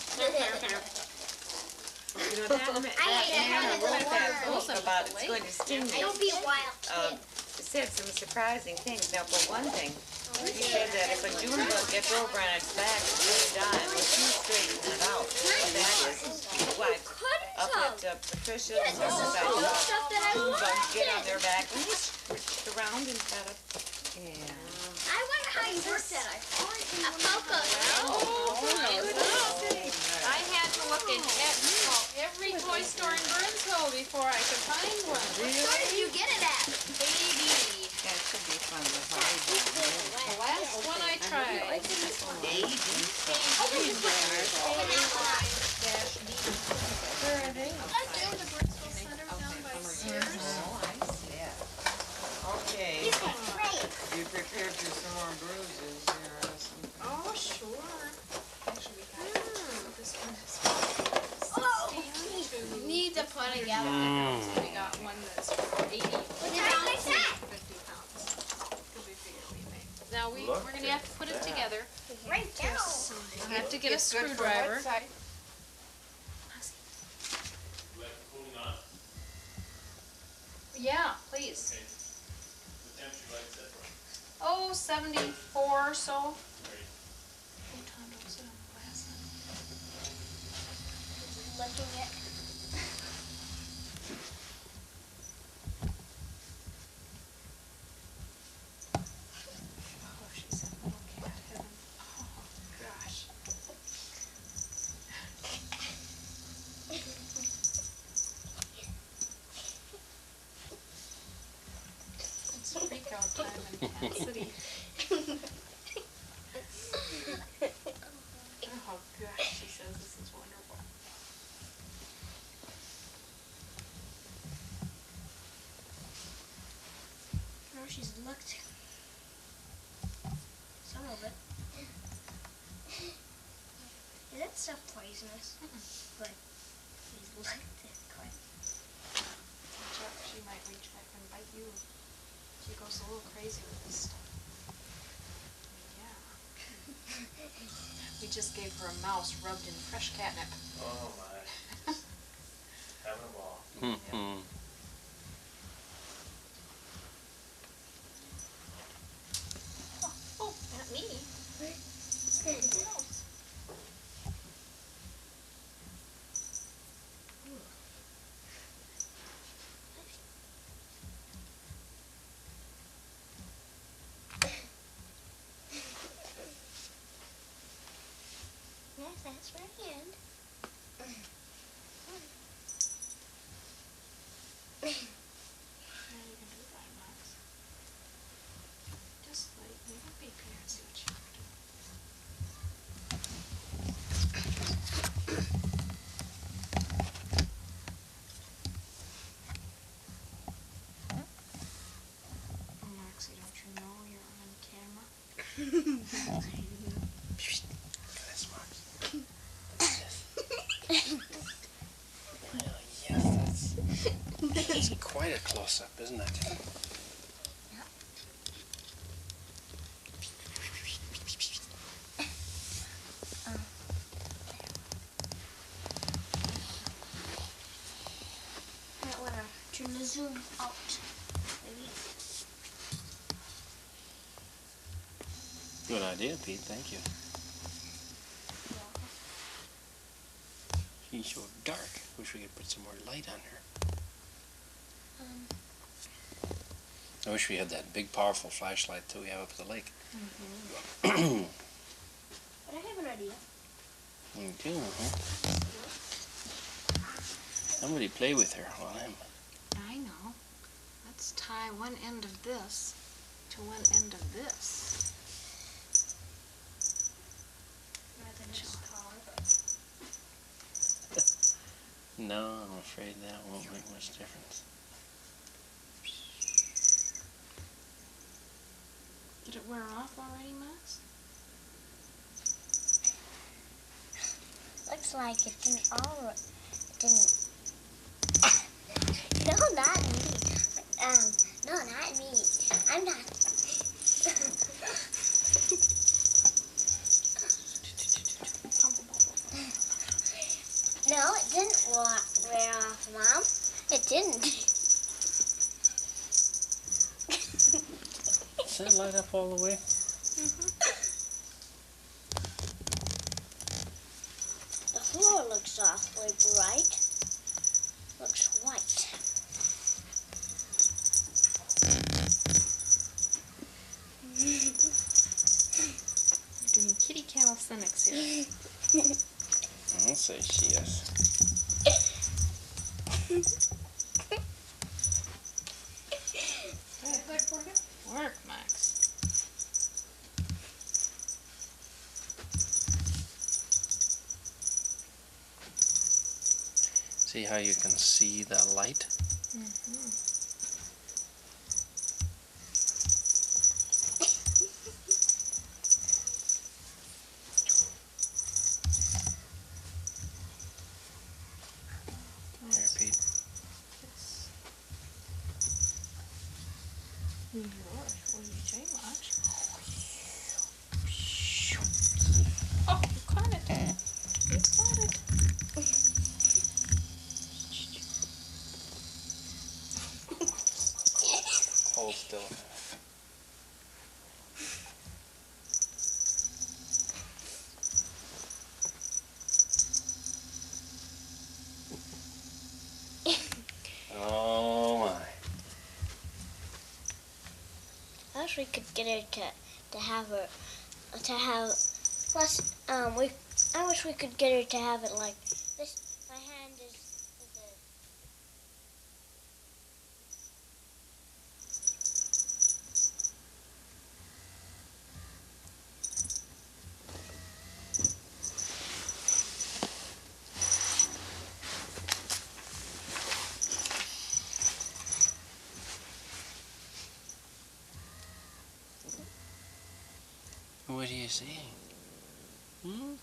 You know, that I ate Hannah one wrote that as a book about it's going to stimulate. Don't be a wild kid. It said some surprising things. Now, for one thing, he said that if a June bug gets over on its back, it's going to die. Well, she straightened it out. What that is, why, up at Patricia, and This is all the stuff that I June bugs get on wanted. their back, and they switched around and kind of, Yeah. I wonder how you worked that. A poker. I had to look in every toy store in Burnsville before I could find one. What store did you get it at? Baby. That should be fun with volleyball. The last one I tried. Where are they? okay, Great. you prepared for some more bruises here or something. Oh, sure. gotta gather pounds. We got one that's 80 pounds, 50 pounds. Could we figure we make? Now we're gonna have to put it together. Right down. I have to get a It's good for screwdriver. what side? Yeah, please. Okay. What time would you like that for? Oh, 74 or so. Oh, Tom, don't sit on the glass. Looking at. Oh, she's in little cat heaven. Oh, gosh. It's freak out time in Cat City. Oh, gosh, she says this is wonderful. No, she's looked. Some of it. Is that stuff poisonous? But she's looked at quite. Watch out, she might reach back and bite you. She goes a little crazy with this stuff. Yeah. We just gave her a mouse rubbed in fresh catnip. Oh my. Having a ball. Mm-hmm. Oh, not me. Yes, that's her hand. Now you can do that, Max. Just lightly. Don't be parent, see what you can do. Oh, Maxie, don't you know you're on camera? That's Max. Yes, that's quite a close-up, isn't it? Might want to turn the zoom out. Maybe. Good idea, Pete. Thank you. She's so dark. Wish we could put some more light on her. I wish we had that big, powerful flashlight that we have up at the lake. But I have an idea. Me too, huh? Somebody play with her while I'm... I know. Let's tie one end of this to one end of this. Rather than just collar. No, I'm afraid that won't make much difference. Did it wear off already, Max? Looks like it didn't all. It didn't. No, not me. No, not me. I'm not. No, it didn't wear off, Mom. It didn't. Does that light up all the way? The floor looks awfully bright. Looks white. You're doing kitty calisthenics here. I'll say she is. Work, Max. See how you can see the light? Here, Pete. What did you say, Max? Oh, you caught it. You caught it. Hold still. Oh my. I wish we could get her to have her plus I wish we could get her to have it like this. My hand is a What are you saying? Hmm?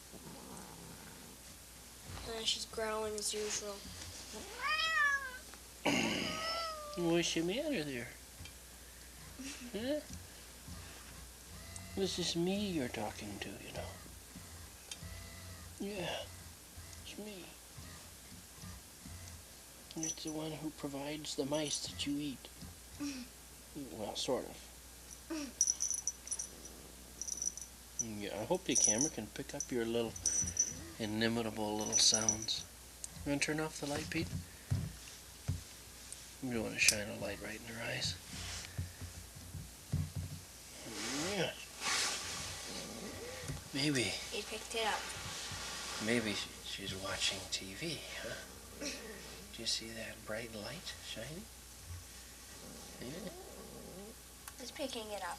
she's growling as usual. What's the matter there? Huh? This is me you're talking to, you know. Yeah, it's me. It's the one who provides the mice that you eat. Well, sort of. Yeah, I hope the camera can pick up your little inimitable little sounds. You want to turn off the light, Pete? You don't want to shine a light right in her eyes. Yeah. Maybe. He picked it up. Maybe she's watching TV, huh? Do you see that bright light shining? Yeah. It's picking it up.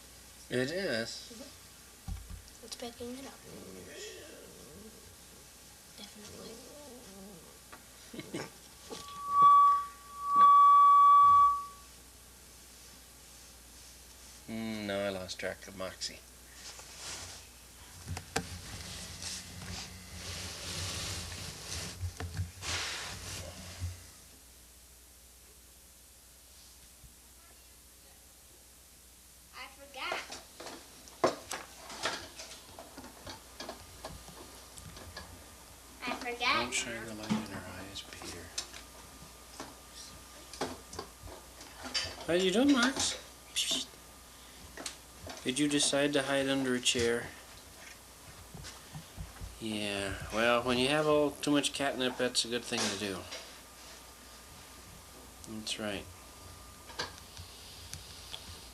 It is. It's picking it up. Definitely. No, I lost track of Moxie. I forgot. Don't shine the light in her eyes, Peter. How you doing, Max? Did you decide to hide under a chair? Yeah, well, when you have too much catnip, that's a good thing to do. That's right.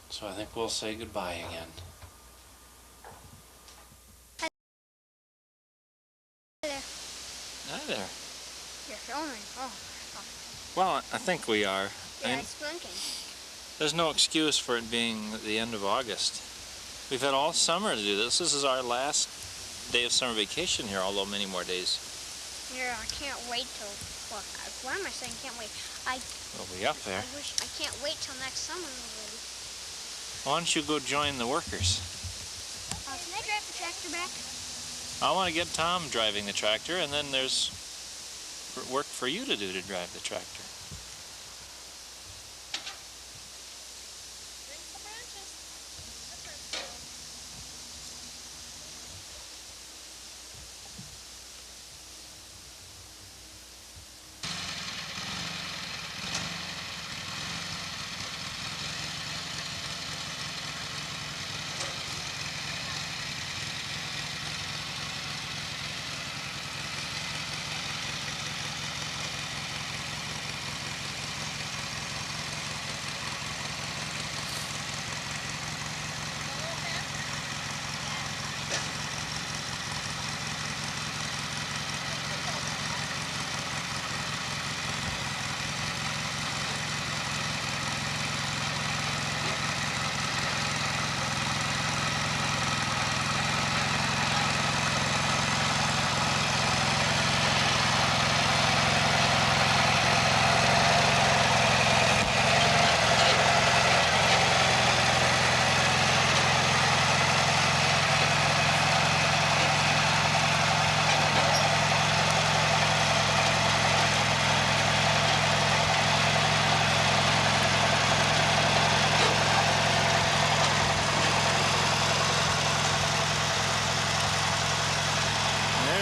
So I think we'll say goodbye again. Hi there. You're filming. Oh. Well, I think we are. Yeah, it's blinking. There's no excuse for it being the end of August. We've had all summer to do this. This is our last day of summer vacation here, although many more days. Yeah, I can't wait till. Well, why am I saying can't wait? We'll be up there. I can't wait till next summer already. Why don't you go join the workers? Can I drive the tractor back? I want to get Tom driving the tractor, and then there's work for you to do to drive the tractor.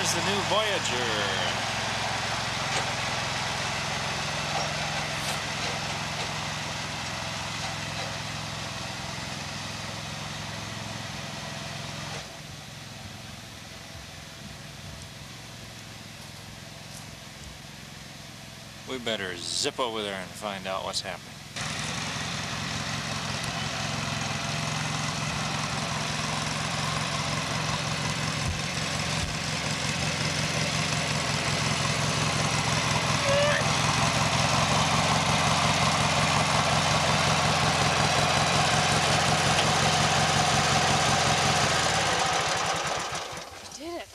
there's the new Voyager. We better zip over there and find out what's happening.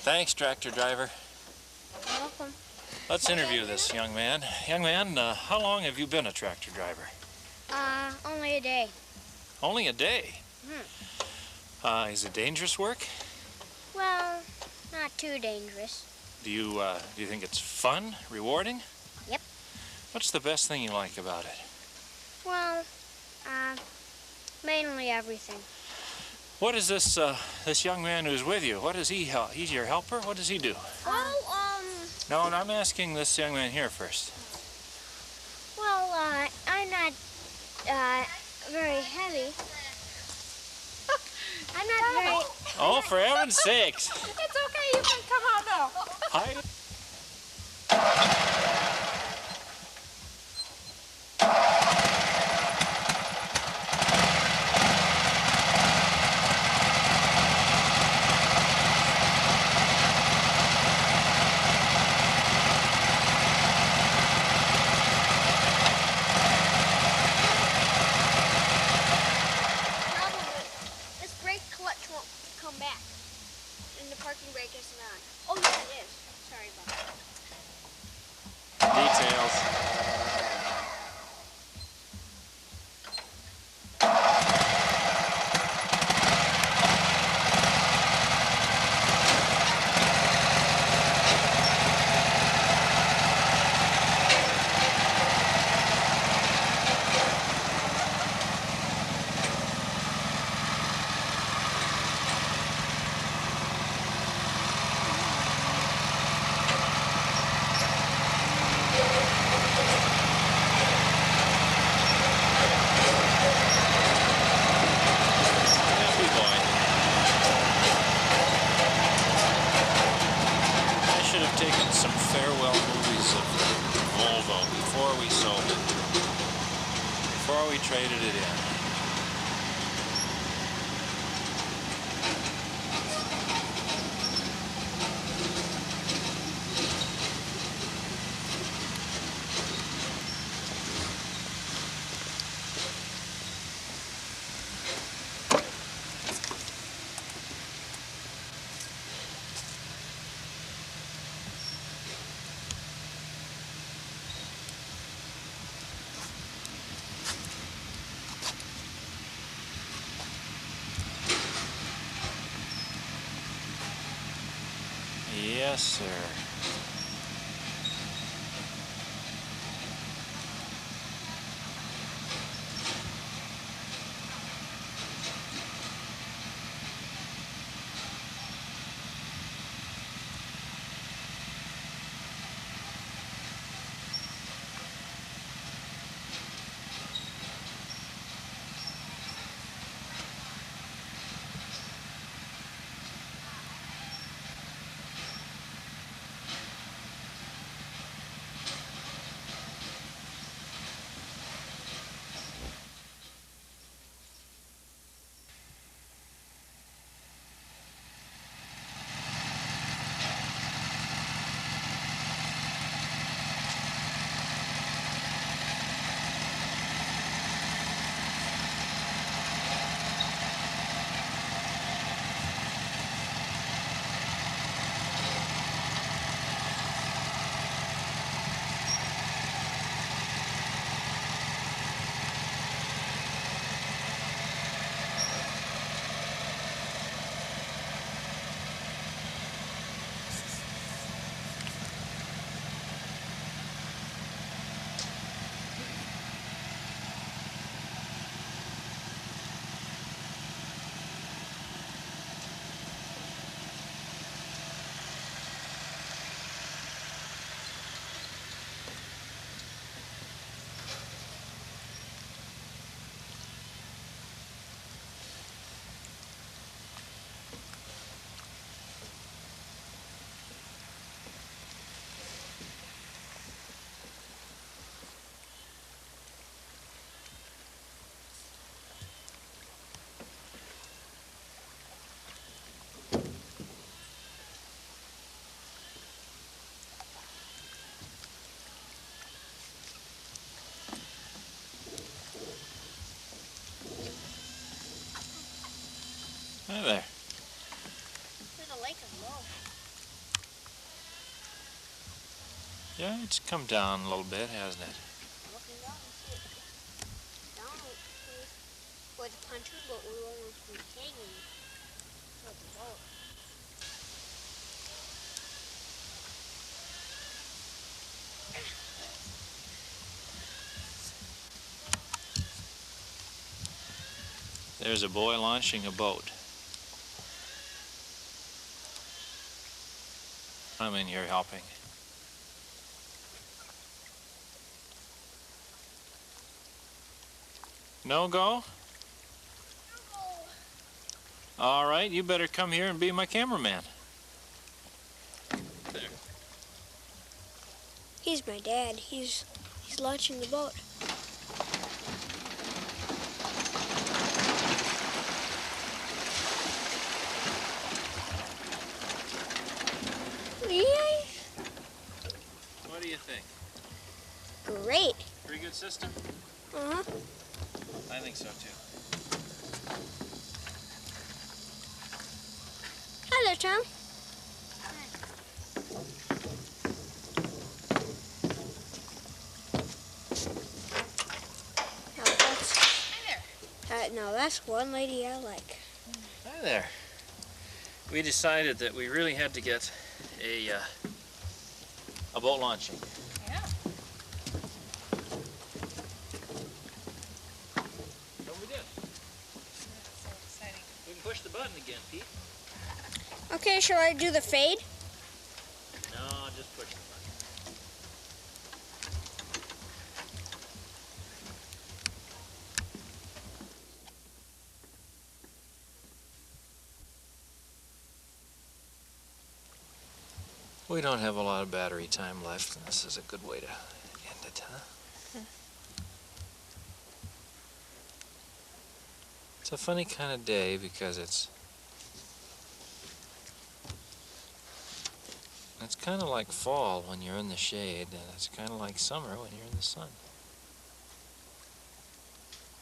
Thanks, tractor driver. You're welcome. Let's interview this young man. Young man, how long have you been a tractor driver? Only a day. Only a day? Is it dangerous work? Well, not too dangerous. Do you think it's fun, rewarding? Yep. What's the best thing you like about it? Well, mainly everything. What is this young man who's with you? What does he help? He's your helper? What does he do? Well, No, and I'm asking this young man here first. well, I'm not, very heavy. I'm not very... Oh, for heaven's sakes! It's okay, you can come out now. I... This brake clutch won't come back. And the parking brake isn't on. Oh, yeah, it is. Sorry about that. Details. Happy boy. I should have taken some farewell movies of the Volvo before we sold it. Before we traded it in. Yes, sir. Yeah, it's come down a little bit, hasn't it? Looking down, see it down with the country, but we won't be taking with the boat. There's a boy launching a boat. I'm in here helping. No go? All right, you better come here and be my cameraman. There. He's my dad. He's launching the boat. Yay! What do you think? Great. Pretty good system? Uh-huh. I think so too. Hi there, Tom. Now that's one lady I like. Hi there. We decided that we really had to get a boat launching. Yeah. So we did. That's so exciting. We can push the button again, Pete. Okay, shall I do the fade? No, just push the button. We don't have a lot of battery time left, and this is a good way to end it, huh? It's a funny kind of day because it's kind of like fall when you're in the shade, and it's kind of like summer when you're in the sun.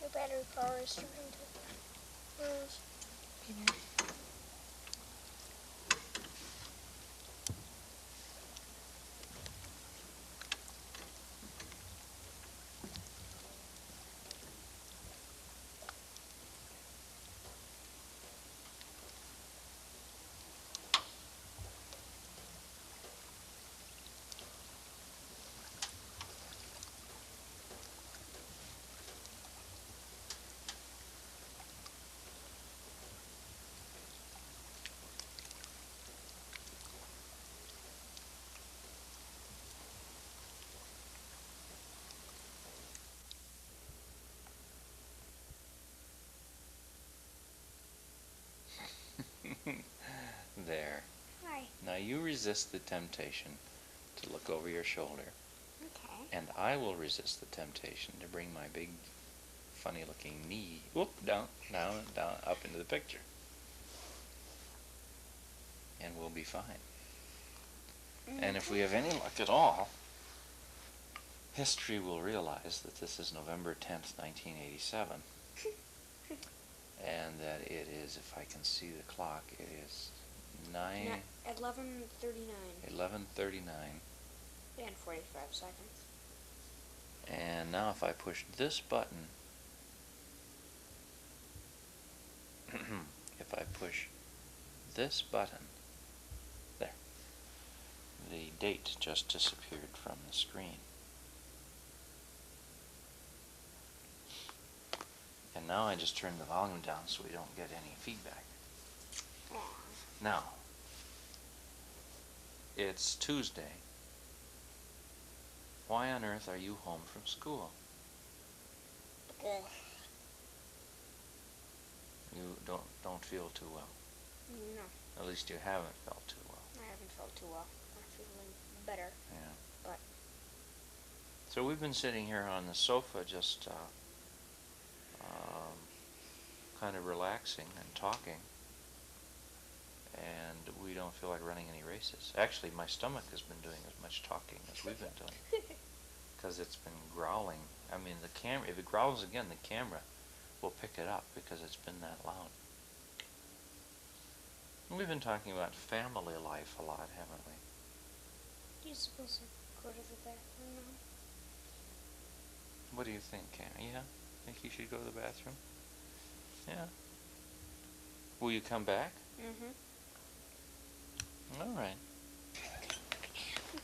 The battery power is starting to lose. There. Hi. Now you resist the temptation to look over your shoulder, Okay. and I will resist the temptation to bring my big, funny-looking knee, whoop, down, up into the picture. And we'll be fine. And if we have any luck at all, history will realize that this is November 10th, 1987, and that it is, if I can see the clock, it is 11:39. 11:39. And 45 seconds. And now if I push this button, if I push this button, there, the date just disappeared from the screen. And now I just turn the volume down so we don't get any feedback. Now, it's Tuesday. Why on earth are you home from school? You don't feel too well. No, At least you haven't felt too well. I haven't felt too well. I'm feeling better. Yeah. But So we've been sitting here on the sofa just kind of relaxing and talking, and we don't feel like running any races. Actually, my stomach has been doing as much talking as we've been doing because it's been growling. I mean, the camera, if it growls again, the camera will pick it up because it's been that loud. And we've been talking about family life a lot, haven't we? you're supposed to go to the bathroom now? What do you think, Cam? Yeah? Think you should go to the bathroom? Yeah. Will you come back? Mm-hmm. All right.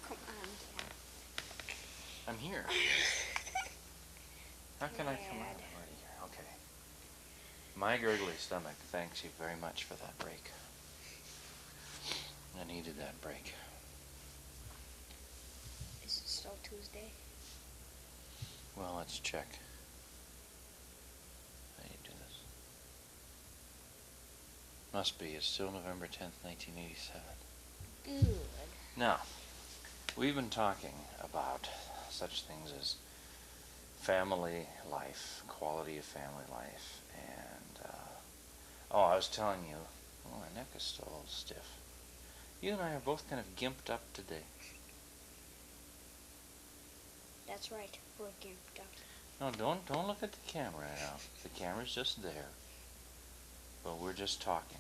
Come on, Dad. I'm here. How can I come out already here? Okay. My gurgly stomach thanks you very much for that break. I needed that break. Is it still Tuesday? Well, let's check. How do you do this? Must be. It's still November 10th, 1987. Good. Now, we've been talking about such things as family life, quality of family life, and, I was telling you, my neck is still a little stiff. You and I are both kind of gimped up today. That's right. We're gimped up. No, don't look at the camera now. The camera's just there. But we're just talking.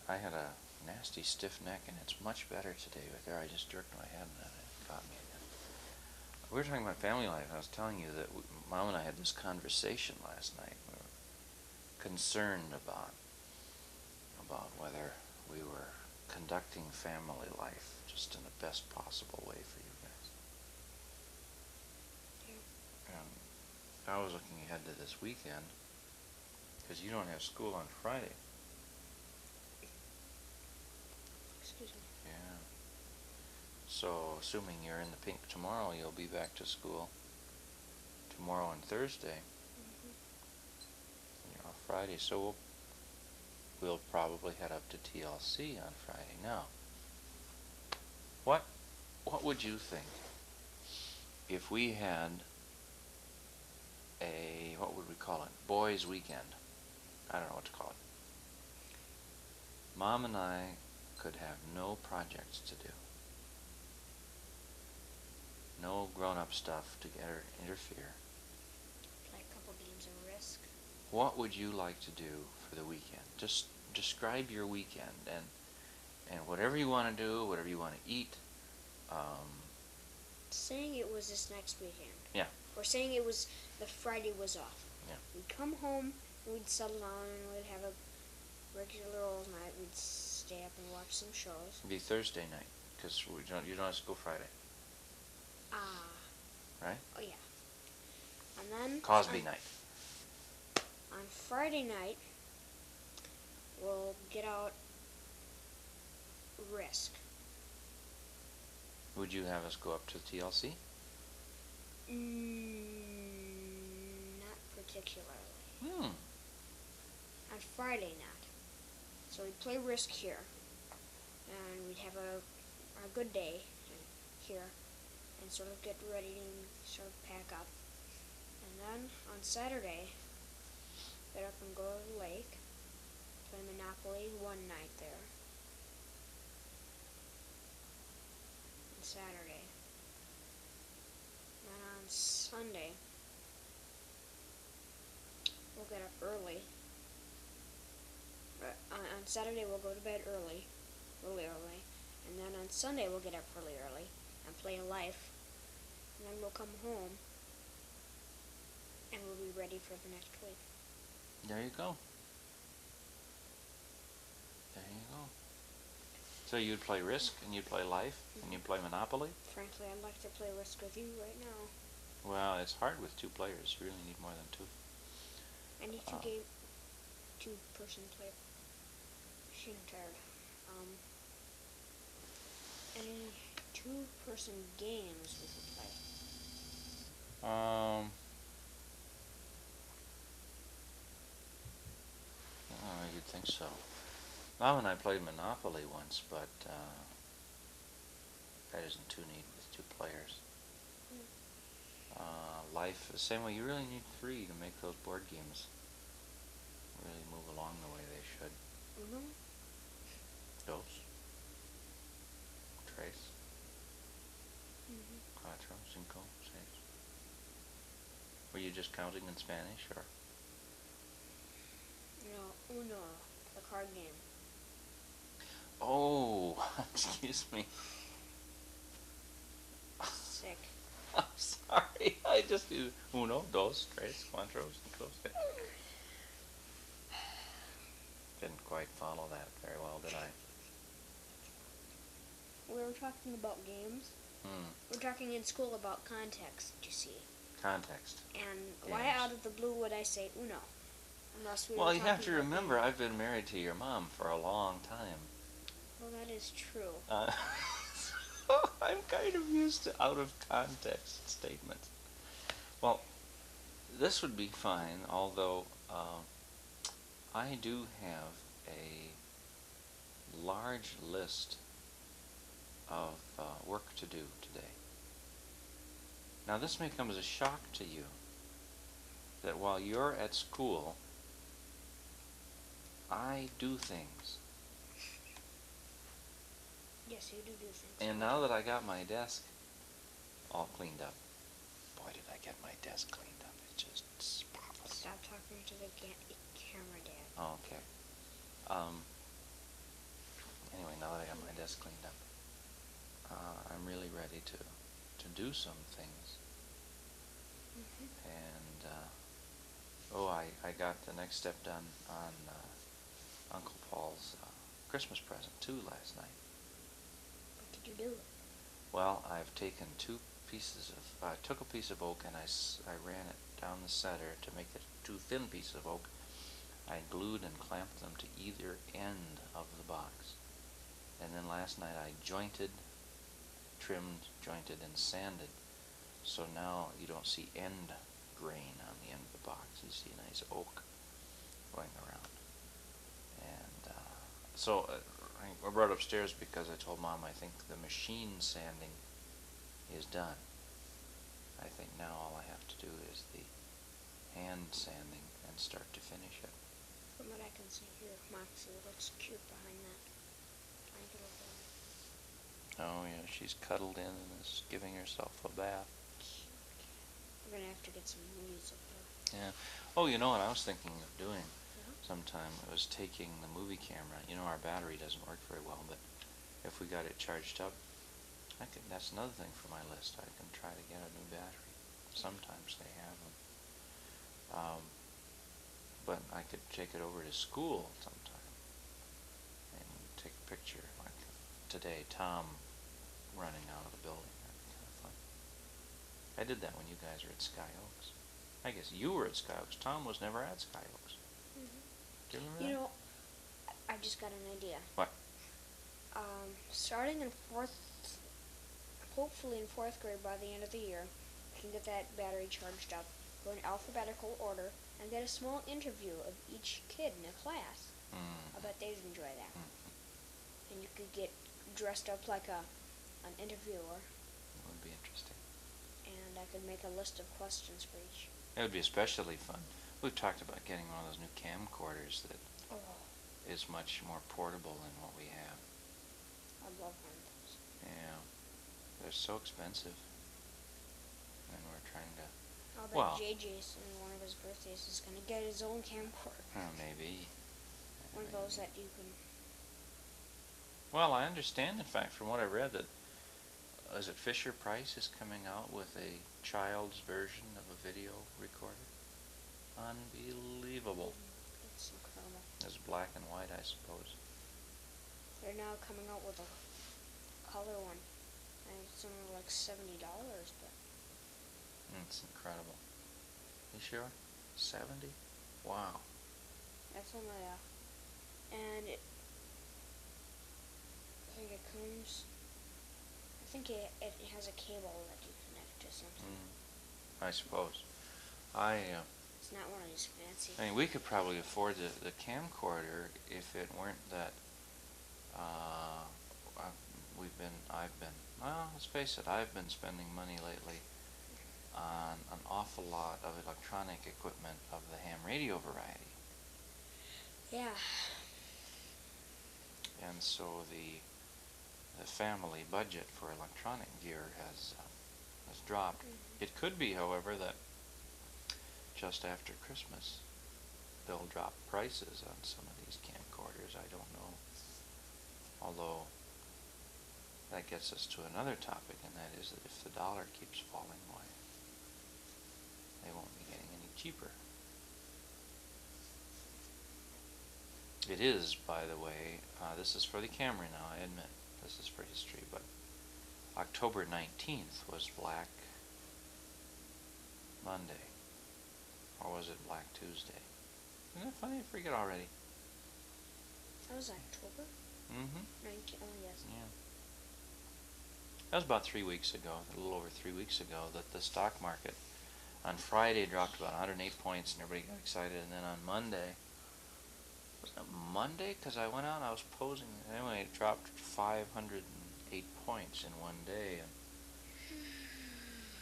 I had a nasty stiff neck, and it's much better today. But there, I just jerked my head, and it got me again. We were talking about family life. I was telling you that Mom and I had this conversation last night. We were concerned about whether we were conducting family life just in the best possible way for you guys. Yeah. And I was looking ahead to this weekend because you don't have school on Friday. Excuse me. Yeah. So, assuming you're in the pink tomorrow, you'll be back to school tomorrow and Thursday. Mm-hmm. You're off Friday, so we'll probably head up to TLC on Friday. Now, what would you think if we had a, what would we call it, boys' weekend? I don't know what to call it. Mom and I could have no projects to do. No grown-up stuff to interfere. Play a couple games of Risk. What would you like to do for the weekend? Just describe your weekend and whatever you want to do, whatever you want to eat. Saying it was this next weekend. Yeah. Or saying it was the Friday was off. Yeah. We'd come home and we'd settle down and we'd have a regular old night. We'd stay up and watch some shows. It'd be Thursday night because you don't have school Friday. Right? Oh yeah. And then Cosby night. On Friday night, we'll get out Risk. Would you have us go up to TLC? Not particularly. On Friday night. So we'd play Risk here. And we'd have a good day here. And sort of get ready and sort of pack up. And then on Saturday, get up and go to the lake. Play Monopoly one night there. On Saturday. And on Sunday, we'll get up early. On Saturday, we'll go to bed really early. And then on Sunday, we'll get up really early and play Life. And then we'll come home and we'll be ready for the next week. There you go. There you go. So you'd play Risk, and you'd play Life, and you'd play Monopoly? Frankly, I'd like to play Risk with you right now. Well, it's hard with two players. You really need more than two. I need two-person player. Shit, I'm tired. Any two-person games we could play? You'd think so. Mom and I played Monopoly once, but that isn't too neat with two players. Life, the same way. You really need three to make those board games really move along the way they should. Dos. Tres. Cuatro. Cinco. Seis. Were you just counting in Spanish, or? No, Uno, the card game. Oh, Excuse me. Sick. I'm sorry. I just do uno, dos, tres, cuatro, cinco, seis. Didn't quite follow that very well, did I? We were talking about games. We're talking in school about context, you see. Context. And why Games. out of the blue would I say uno? Unless we Well, were you have talking to about remember, games. I've been married to your mom for a long time. Well, that is true. I'm kind of used to out-of-context statements. Well, this would be fine, although I do have a large list of work to do today. Now, this may come as a shock to you that while you're at school, I do things. Yes, you do things. And now that I got my desk all cleaned up, boy, did I get my desk cleaned up. It's just spotless. Stop talking to the camera, Dad. Oh, okay. Anyway, now that I got my desk cleaned up, I'm really ready to do some things. And, I got the next step done on Uncle Paul's Christmas present, too, last night. What did you do? Well, I've taken I took a piece of oak and I ran it down the center to make it two thin pieces of oak. I glued and clamped them to either end of the box. And then last night I trimmed, jointed, and sanded. So now you don't see end grain on the end of the box. You see a nice oak going around. And I brought it upstairs because I told Mom I think the machine sanding is done. I think now all I have to do is the hand sanding and start to finish it. From what I can see here, Moxie looks cute behind that blanket over there. Oh yeah, she's cuddled in and is giving herself a bath. We're gonna have to get some movies of her. Yeah. Oh, you know what I was thinking of doing sometime? I was taking the movie camera. You know, our battery doesn't work very well, but if we got it charged up, that's another thing for my list. I can try to get a new battery. Sometimes they have them. But I could take it over to school sometime and take a picture, like today, Tom running out of the building. That'd be kind of fun. I did that when you guys were at Sky Oaks. I guess you were at Sky Oaks. Tom was never at Sky Oaks. Do you remember that? You know, I just got an idea. What? Starting in hopefully in fourth grade by the end of the year, we can get that battery charged up, go in alphabetical order, and get a small interview of each kid in the class. I bet they'd enjoy that. And you could get dressed up like an interviewer. That would be interesting. And I could make a list of questions for each. It would be especially fun. We've talked about getting one of those new camcorders that is much more portable than what we have. I love one of those. Yeah. They're so expensive. And we're trying to... I'll bet JJ's in one of his birthdays is going to get his own camcorder. Maybe. One of those that you can... Well, I understand, in fact, from what I read, that is it Fisher-Price is coming out with a child's version of a video recorder. Unbelievable. It's incredible. It's black and white, I suppose. They're now coming out with a color one. And it's only like $70, but... It's incredible. You sure? 70? Wow. That's only and I think it comes... I think it has a cable that you connect to something. I suppose. It's not one of these fancy... I mean, we could probably afford the camcorder if it weren't that well, let's face it, I've been spending money lately on an awful lot of electronic equipment of the ham radio variety. Yeah. And so the family budget for electronic gear has dropped. It could be, however, that just after Christmas they'll drop prices on some of these camcorders. I don't know. Although that gets us to another topic, and that is that if the dollar keeps falling, why they won't be getting any cheaper. It is, by the way, this is for the camera now, I admit, this is for history, but October 19th was Black Monday, or was it Black Tuesday? Isn't it funny? I forget already. That was October? Mm-hmm. 19, oh yes. Yeah. That was about 3 weeks ago, a little over 3 weeks ago, that the stock market on Friday dropped about 108 points and everybody got excited, and then on Monday, was it Monday? Because I went out and I was posing, anyway, it dropped 508 points in one day,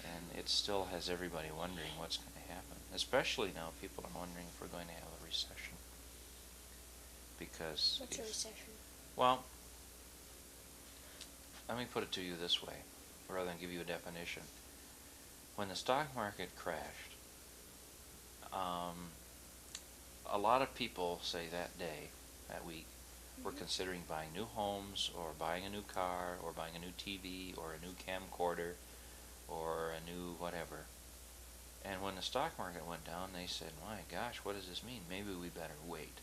and it still has everybody wondering what's going to happen. Especially now, people are wondering if we're going to have a recession. Because What's a recession? well, let me put it to you this way, rather than give you a definition. When the stock market crashed, a lot of people, say that day, that week, were considering buying new homes, or buying a new car, or buying a new TV, or a new camcorder, or a new whatever. And when the stock market went down, they said, my gosh, what does this mean? Maybe we better wait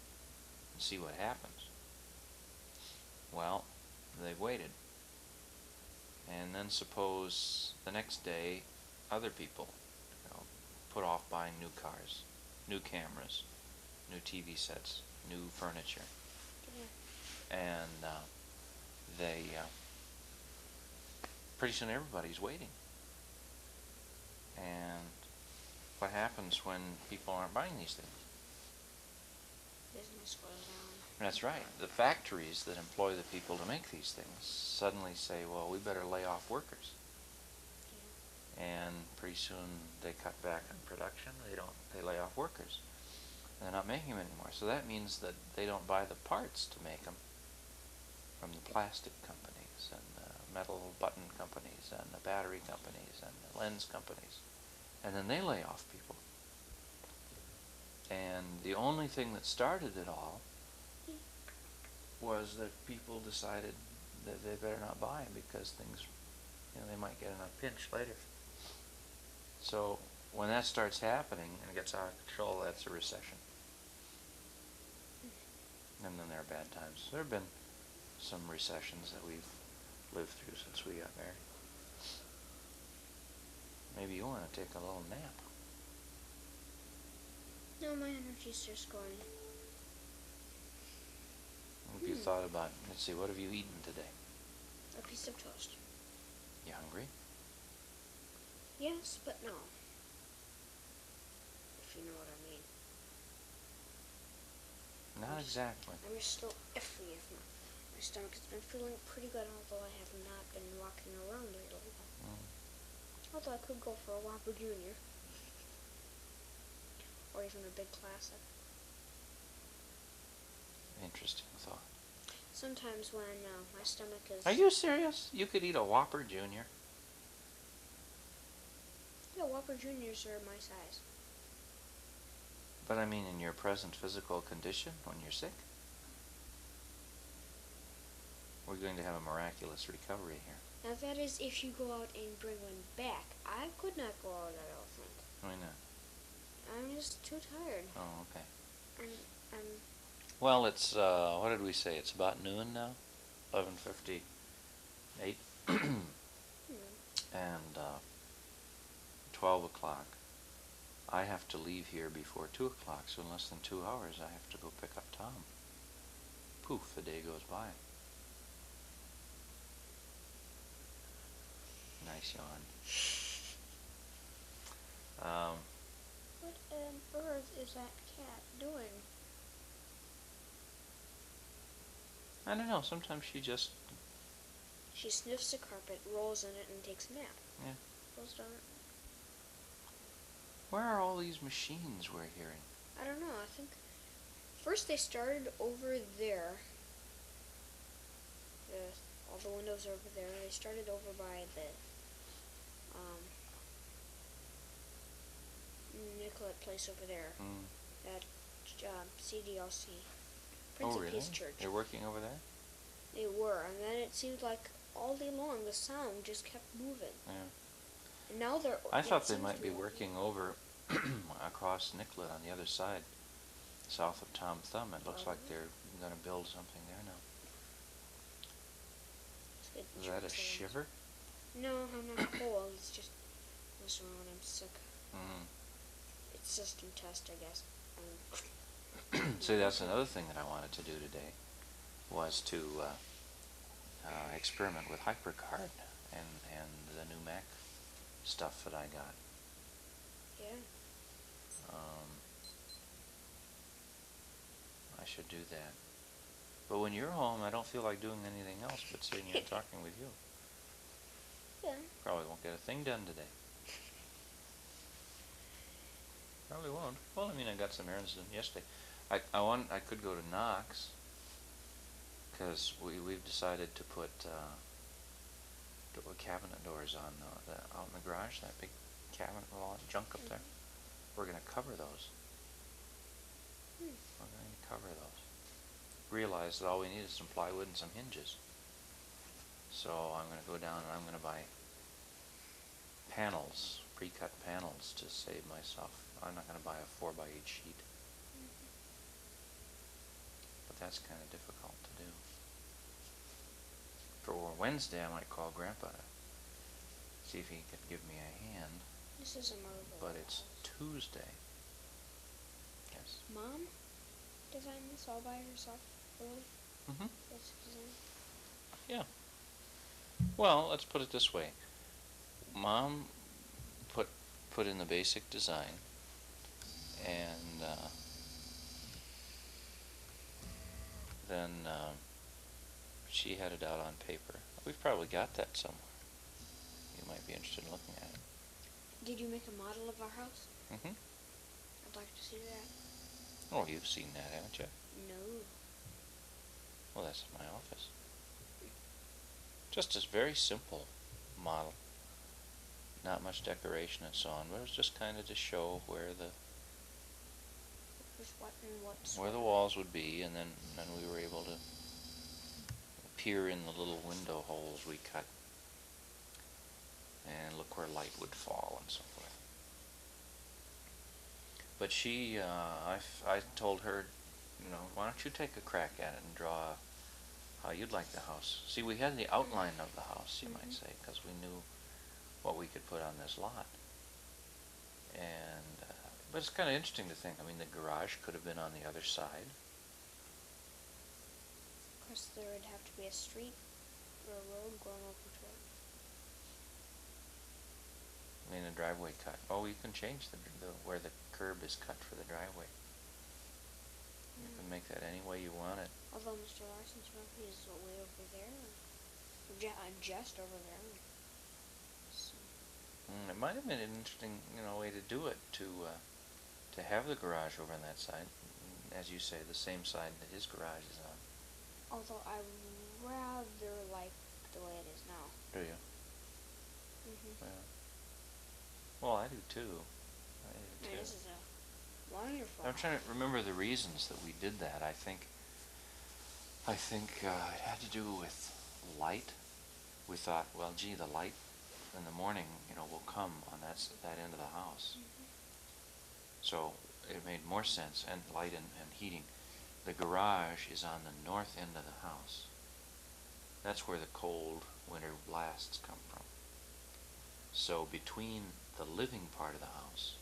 and see what happens. Well, they waited. And then suppose the next day, other people, put off buying new cars, new cameras, new TV sets, new furniture. Yeah. And they, pretty soon everybody's waiting. And what happens when people aren't buying these things? Business goes down. That's right. The factories that employ the people to make these things suddenly say, well, we better lay off workers. Yeah. And pretty soon they cut back on production. They lay off workers. And they're not making them anymore. So that means that they don't buy the parts to make them from the plastic companies and the metal button companies and the battery companies and the lens companies. And then they lay off people. And the only thing that started it all was that people decided that they better not buy them because things, they might get in a pinch later. So when that starts happening and it gets out of control, that's a recession. And then there are bad times. There have been some recessions that we've lived through since we got married. Maybe you want to take a little nap. No, my energy's just going. What have you thought about, let's see, what have you eaten today? A piece of toast. You hungry? Yes, but no. If you know what I mean. Not exactly. I'm just still iffy if my stomach has been feeling pretty good, although I have not been walking around lately. Although I could go for a Whopper Jr. Or even a big classic. Interesting thought. Sometimes when my stomach is... Are you serious? You could eat a Whopper Jr.? Yeah, Whopper Juniors are my size. But I mean in your present physical condition when you're sick? We're going to have a miraculous recovery here. Now that is if you go out and bring one back. I could not go out, I don't think. Why not? I'm just too tired. Oh, okay. I'm Well, it's, what did we say? It's about noon now? 11:58. And 12 o'clock. I have to leave here before 2 o'clock, so in less than 2 hours I have to go pick up Tom. Poof, the day goes by. Nice yawn. What on earth is that cat doing? I don't know, sometimes she just... She sniffs the carpet, rolls in it, and takes a nap. Yeah. Rolls down it. Where are all these machines we're hearing? I don't know, I think... First they started over there. All the windows are over there. They started over by the... Nicolette place over there. That CDLC. Prince Oh, of really? Peace Church. They're working over there? They were, and then it seemed like all day long the sound just kept moving. Yeah. And now they're. I thought they seems might to be working over across Nicollet on the other side, south of Tom Thumb. It looks like they're going to build something there now. Is that a shiver? No, I'm not cold. It's just listen when I'm sick. Mm. It's system test, I guess. See, that's another thing that I wanted to do today, was to experiment with HyperCard and the new Mac stuff that I got. Yeah. I should do that. But when you're home, I don't feel like doing anything else but sitting here talking with you. Yeah. Probably won't get a thing done today. Probably won't. Well, I mean, I got some errands done yesterday. I could go to Knox, because we've decided to put cabinet doors on out in the garage, that big cabinet with all that junk up there. We're going to cover those. We're going to cover those. Realize that all we need is some plywood and some hinges. So I'm going to go down and I'm going to buy panels, pre-cut panels, to save myself. I'm not going to buy a 4x8 sheet. But that's kind of difficult to do. For Wednesday, I might call Grandpa to see if he could give me a hand. This is a marble. But it's Tuesday. Yes. Mom designed this all by herself, really? Mm-hmm. This design? Yeah. Well, let's put it this way. Mom put in the basic design, and then she had it out on paper. We've probably got that somewhere. You might be interested in looking at it. Did you make a model of our house? Mm-hmm. I'd like to see that. Oh, you've seen that, haven't you? No. Well, that's in my office. Just a very simple model. Not much decoration and so on, but it was just kind of to show where the walls would be, and then we were able to peer in the little window holes we cut and look where light would fall and so forth. But she, I told her, why don't you take a crack at it and draw how you'd like the house. See, we had the outline of the house, you might say, because we knew what we could put on this lot. And but it's kind of interesting to think. I mean, the garage could have been on the other side. Of course, there would have to be a street or a road going over to it. I mean, a driveway cut. Oh, you can change the where the curb is cut for the driveway. You can make that any way you want it. Although Mr. Larson's property is way over there, just over there. So. It might have been an interesting, way to do it, to have the garage over on that side, as you say, the same side that his garage is on. Although I rather like the way it is now. Do you? Mm-hmm. Yeah. Well, I do too. This is a wonderful. I'm trying to remember the reasons that we did that. I think it had to do with light. We thought, well, gee, the light in the morning, will come on that end of the house. So it made more sense, and light and heating. The garage is on the north end of the house. That's where the cold winter blasts come from. So between the living part of the house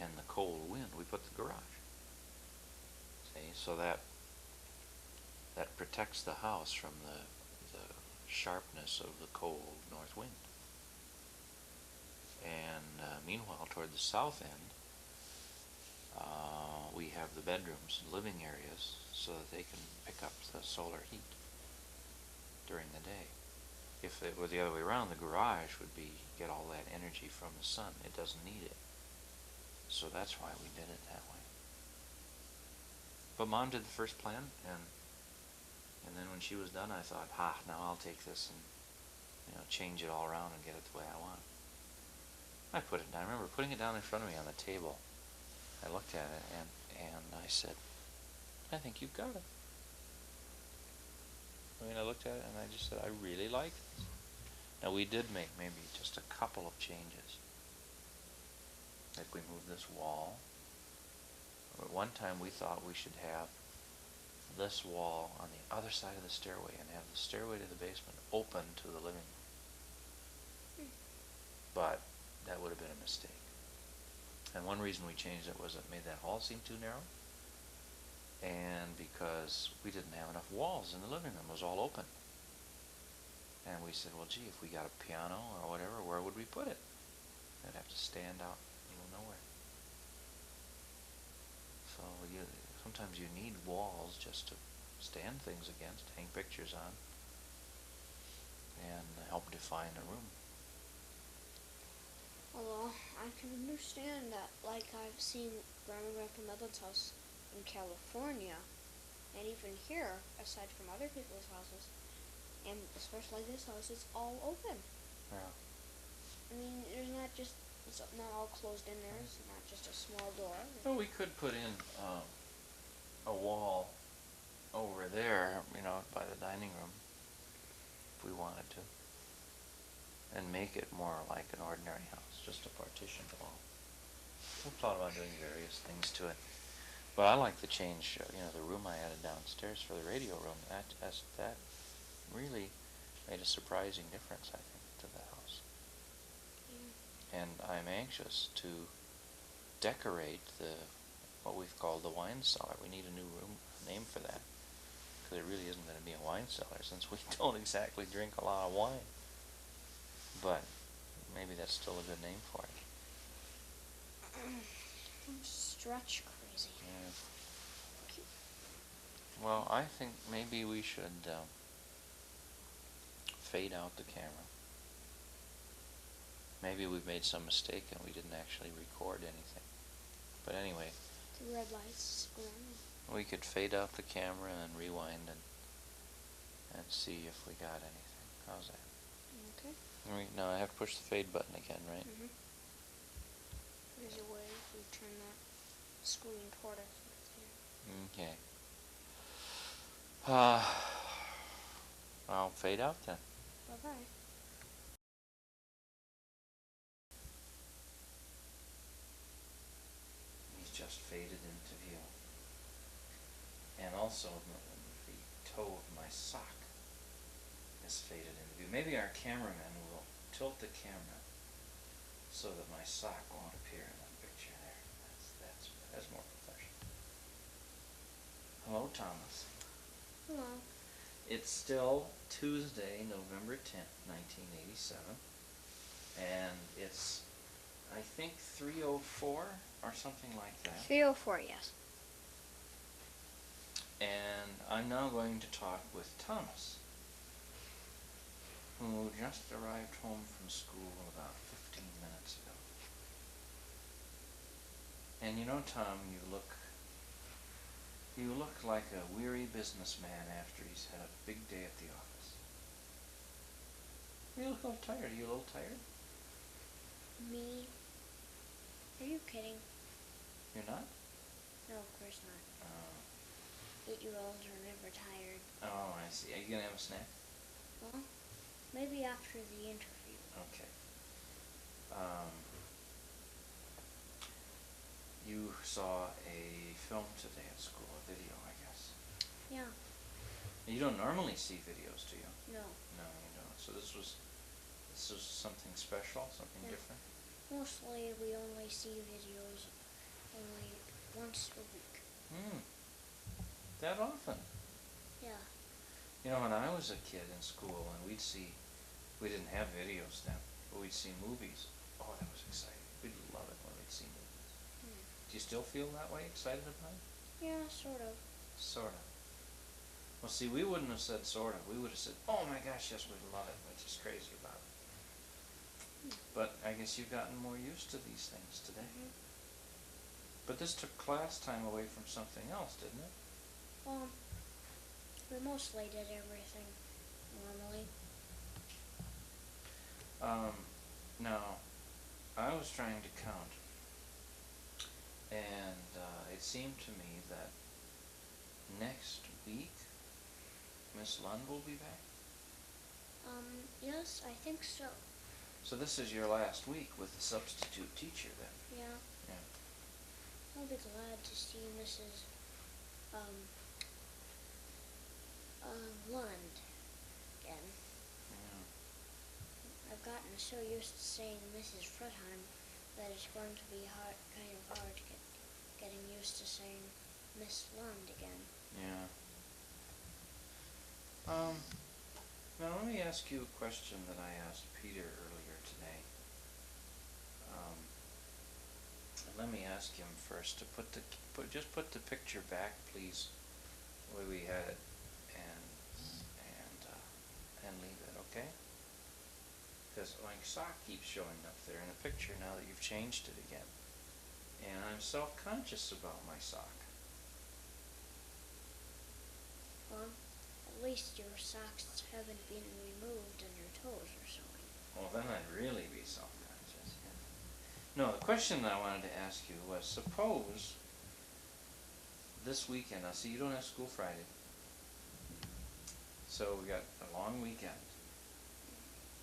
and the cold wind, we put the garage. See, so that protects the house from the sharpness of the cold north wind. And meanwhile, toward the south end, we have the bedrooms and living areas so that they can pick up the solar heat during the day. If it were the other way around, the garage would get all that energy from the sun. It doesn't need it. So that's why we did it that way. But Mom did the first plan, and then when she was done, I thought, now I'll take this and change it all around and get it the way I want. I put it down. I remember putting it down in front of me on the table. I looked at it and I said, I think you've got it. I mean, I looked at it and I just said, I really like this. Now, we did make maybe just a couple of changes. Like we moved this wall. At one time we thought we should have this wall on the other side of the stairway and have the stairway to the basement open to the living room. But that would have been a mistake. And one reason we changed it was it made that hall seem too narrow. And because we didn't have enough walls in the living room, it was all open. And we said, well, gee, if we got a piano or whatever, where would we put it? It'd have to stand out in the middle of nowhere. So sometimes you need walls just to stand things against, hang pictures on, and help define a room. Although I can understand that, like I've seen Grandma and Grandpa Melvin's house in California, and even here, aside from other people's houses, and especially this house, it's all open. Yeah. I mean, it's not all closed in there. It's not just a small door. Well, we could put in a wall over there, by the dining room, if we wanted to, and make it more like an ordinary house, just a partitioned wall. We've thought about doing various things to it, but I like the change. The room I added downstairs for the radio room. That really made a surprising difference, I think, to the house. And I'm anxious to decorate what we've called the wine cellar. We need a new name for that, because it really isn't going to be a wine cellar since we don't exactly drink a lot of wine. But maybe that's still a good name for it. I'm stretch crazy. Yeah. Well, I think maybe we should fade out the camera. Maybe we've made some mistake and we didn't actually record anything. But anyway, The red lights going. we could fade out the camera and rewind and see if we got anything. How's that? Okay. Now I have to push the fade button again, right? Mm-hmm. There's a way if we turn that screen toward us. Okay. I'll fade out then. Bye-bye. He's just faded into view. And also the toe of my sock is faded into view. Maybe our cameraman will tilt the camera so that my sock won't appear in the picture there. That's more professional. Hello, Thomas. Hello. It's still Tuesday, November 10th, 1987, and it's, I think, 3:04 or something like that. 3:04, yes. And I'm now going to talk with Thomas, who just arrived home from school about 15 minutes ago. And Tom, you look like a weary businessman after he's had a big day at the office. You look a little tired. Are you a little tired? Me? Are you kidding? You're not? No, of course not. Oh. 8-year-olds are never tired. Oh, I see. Are you going to have a snack? Well, maybe after the interview. Okay. You saw a film today at school, a video, I guess. Yeah. You don't normally see videos, do you? No. No, you don't. So this was something special, something different? Mostly we only see videos only once a week. That often? Yeah. When I was a kid in school and we didn't have videos then, but we'd see movies. Oh, that was exciting. We'd love it when we'd see movies. Do you still feel that way, excited about it? Yeah, sort of. Sort of. Well, see, we wouldn't have said sort of. We would have said, oh my gosh, yes, we love it. We're just crazy about it. But I guess you've gotten more used to these things today. But this took class time away from something else, didn't it? We mostly did everything normally. Now, I was trying to count, and it seemed to me that next week Miss Lund will be back? Yes, I think so. So this is your last week with the substitute teacher then? Yeah. Yeah. I'll be glad to see Mrs. Lund again. Yeah. I've gotten so used to saying Mrs. Fretheim that it's going to be kind of hard getting used to saying Miss Lund again. Yeah. Now let me ask you a question that I asked Peter earlier today. And let me ask him first to just put the picture back, please, the way we had it, and leave it, okay? Because my sock keeps showing up there in the picture now that you've changed it again, and I'm self-conscious about my sock. Well, at least your socks haven't been removed and your toes are showing. Well, then I'd really be self-conscious. Yeah. No, the question that I wanted to ask you was, suppose this weekend, now see, you don't have school Friday, so we got a long weekend.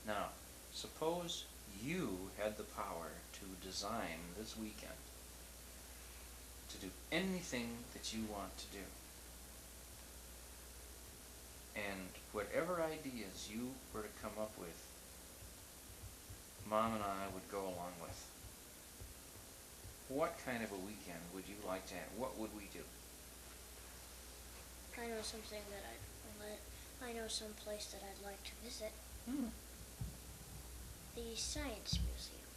Now, suppose you had the power to design this weekend to do anything that you want to do. And whatever ideas you were to come up with, Mom and I would go along with. What kind of a weekend would you like to have? What would we do? I know something that I know some place that I'd like to visit. The Science Museum.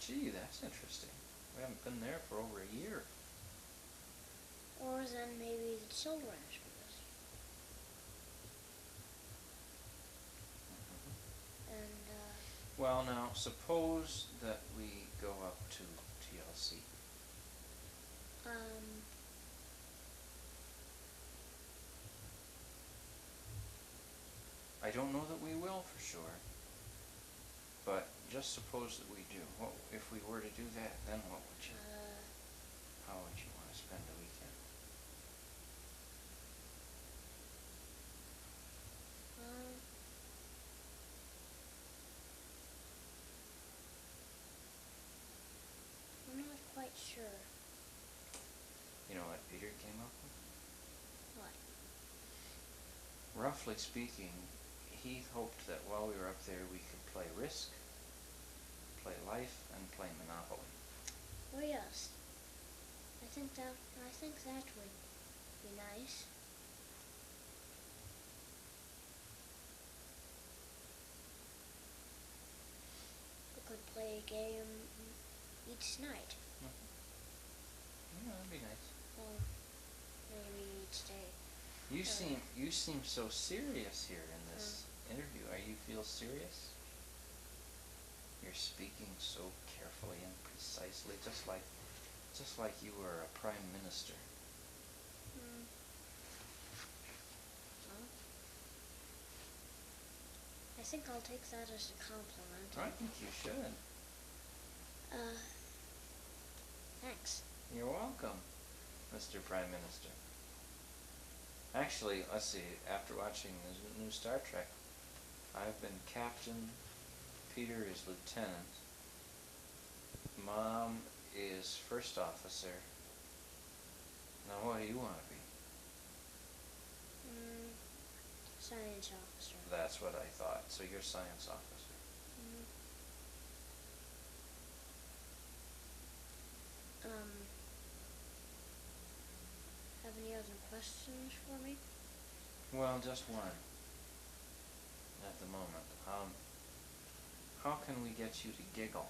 Gee, that's interesting. We haven't been there for over a year. Or then maybe the Children's Museum. And, Well, now, suppose that we go up to TLC. I don't know that we will for sure, but just suppose that we do. What if we were to do that? Then what would you? How would you want to spend the weekend? I'm not quite sure. You know what Peter came up with? What? Roughly speaking, he hoped that while we were up there we could play Risk, play Life, and play Monopoly. Oh yes. I think that would be nice. We could play a game each night. Yeah, that'd be nice. Well, maybe each day. You seem so serious here in this interview. Are you feel serious? You're speaking so carefully and precisely, just like you were a prime minister. Well, I think I'll take that as a compliment. I think you should. Thanks. You're welcome, Mr. Prime Minister. Actually, let's see, after watching the new Star Trek, I've been captain, Peter is lieutenant, Mom is first officer. Now what do you want to be? Science officer. That's what I thought. So you're science officer. Have any other questions for me? Well, just one at the moment. How can we get you to giggle?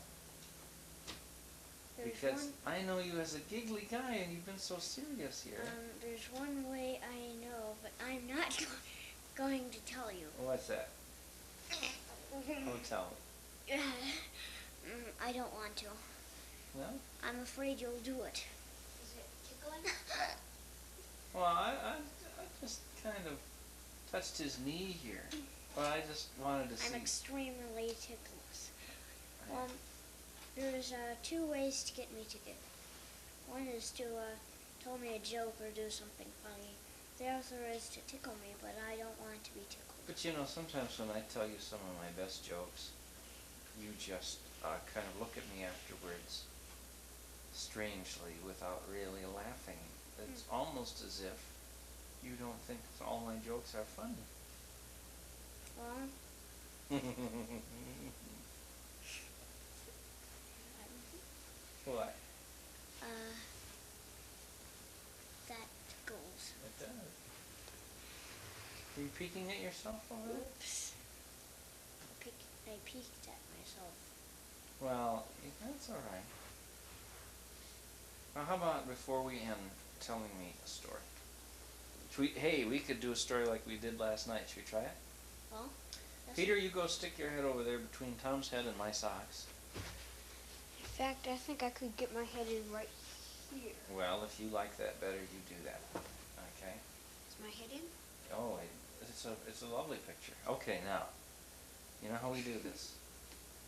Because I know you as a giggly guy and you've been so serious here. There's one way I know, but I'm not going to tell you. What's that? Oh, tell me. I don't want to. No? I'm afraid you'll do it. Is it tickling? Well, I just kind of touched his knee here. But I just wanted to see. I'm extremely ticklish. There's 2 ways to get me to giggle. One is to tell me a joke or do something funny, they're authorized to tickle me, but I don't want to be tickled. But you know, sometimes when I tell you some of my best jokes, you just kind of look at me afterwards strangely without really laughing. It's almost as if you don't think all my jokes are funny. Well, What? that tickles. It does. Are you peeking at yourself over there? Oops. I peeked at myself. Well, that's all right. Now, how about before we end telling me a story? Hey, we could do a story like we did last night. Should we try it? Well, Peter, you go stick your head over there between Tom's head and my socks. in fact, I think I could get my head in right here. Well, if you like that better, you do that. Okay? Is my head in? Oh, it's a lovely picture. Okay, now, you know how we do this.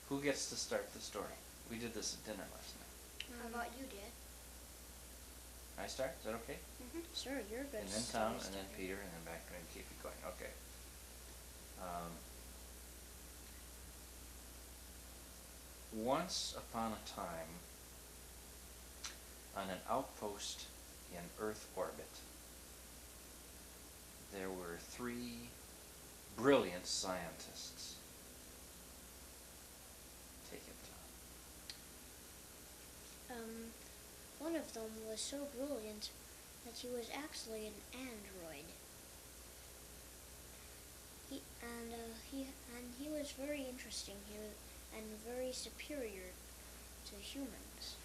Who gets to start the story? We did this at dinner last night. How about you, Dad? I start? Is that okay? Sure, you're good. And then Tom, and then Peter, and then back to me and keep it going. Okay. Once upon a time, on an outpost in Earth orbit, there were 3 brilliant scientists. Take it, Tom. One of them was so brilliant that he was actually an android. He was very interesting here and very superior to humans.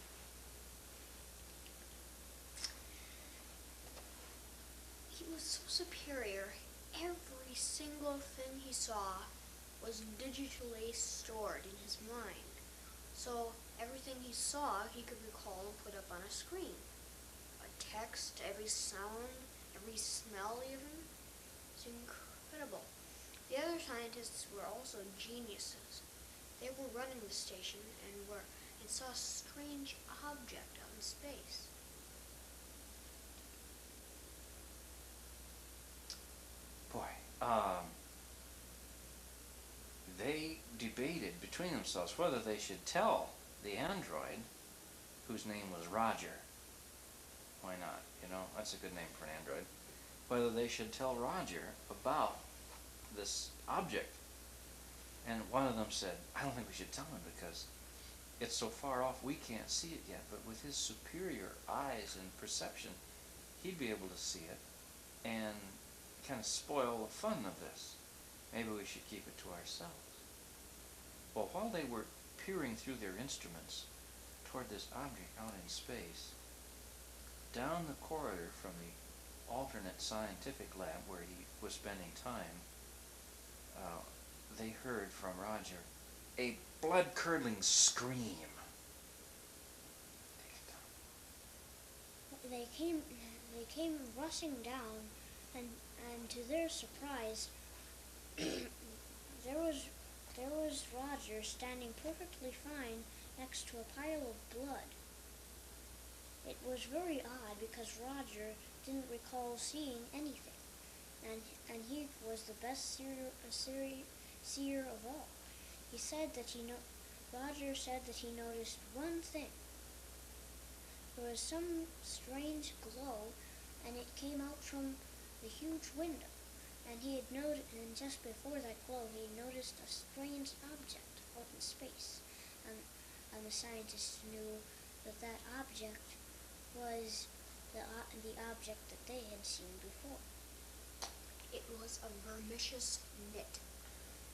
He was so superior, every single thing he saw was digitally stored in his mind. So everything he saw he could recall and put up on a screen. A text, every sound, every smell even. It's incredible. The other scientists were also geniuses. They were running the station and saw a strange object out in space. Boy, they debated between themselves whether they should tell the android, whose name was Roger. Why not? You know, that's a good name for an android. Whether they should tell Roger about this object. And one of them said, I don't think we should tell him because it's so far off we can't see it yet, but with his superior eyes and perception, he'd be able to see it and kind of spoil the fun of this. Maybe we should keep it to ourselves. Well, while they were peering through their instruments toward this object out in space, down the corridor from the alternate scientific lab where he was spending time, they heard from Roger a blood-curdling scream. They came rushing down, and to their surprise, there was Roger standing perfectly fine next to a pile of blood. It was very odd because Roger didn't recall seeing anything, and he was the best seer of all. Roger said that he noticed one thing. There was some strange glow, and it came out from the huge window. And just before that glow, he noticed a strange object out in space. And the scientists knew that object was the object that they had seen before. It was a vermicious knit.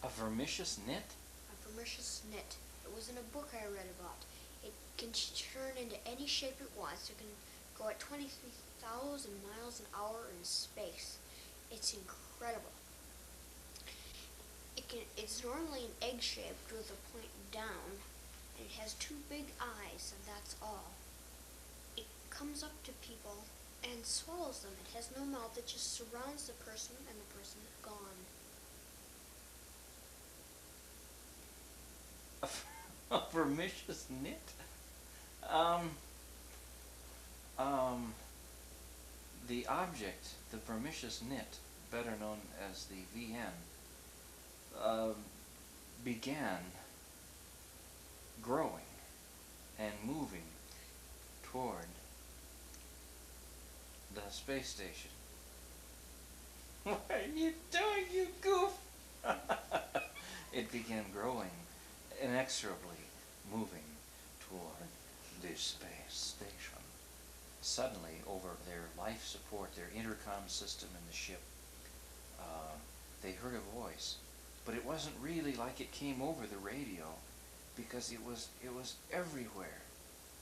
A vermicious knit? A vermicious knit. It was in a book I read about. It can turn into any shape it wants. It can go at 23,000 miles an hour in space. It's incredible. It's normally an egg shaped with a point down, and it has 2 big eyes, and that's all. It comes up to people and swallows them. It has no mouth. It just surrounds the person, and the person is gone. A vermicious knit? the object, the vermicious knit, better known as the VN, began growing and moving toward the space station. What are you doing, you goof? It began growing, inexorably moving toward the space station. Suddenly, over their life support, their intercom system in the ship, they heard a voice. But it wasn't really like it came over the radio, because it was everywhere.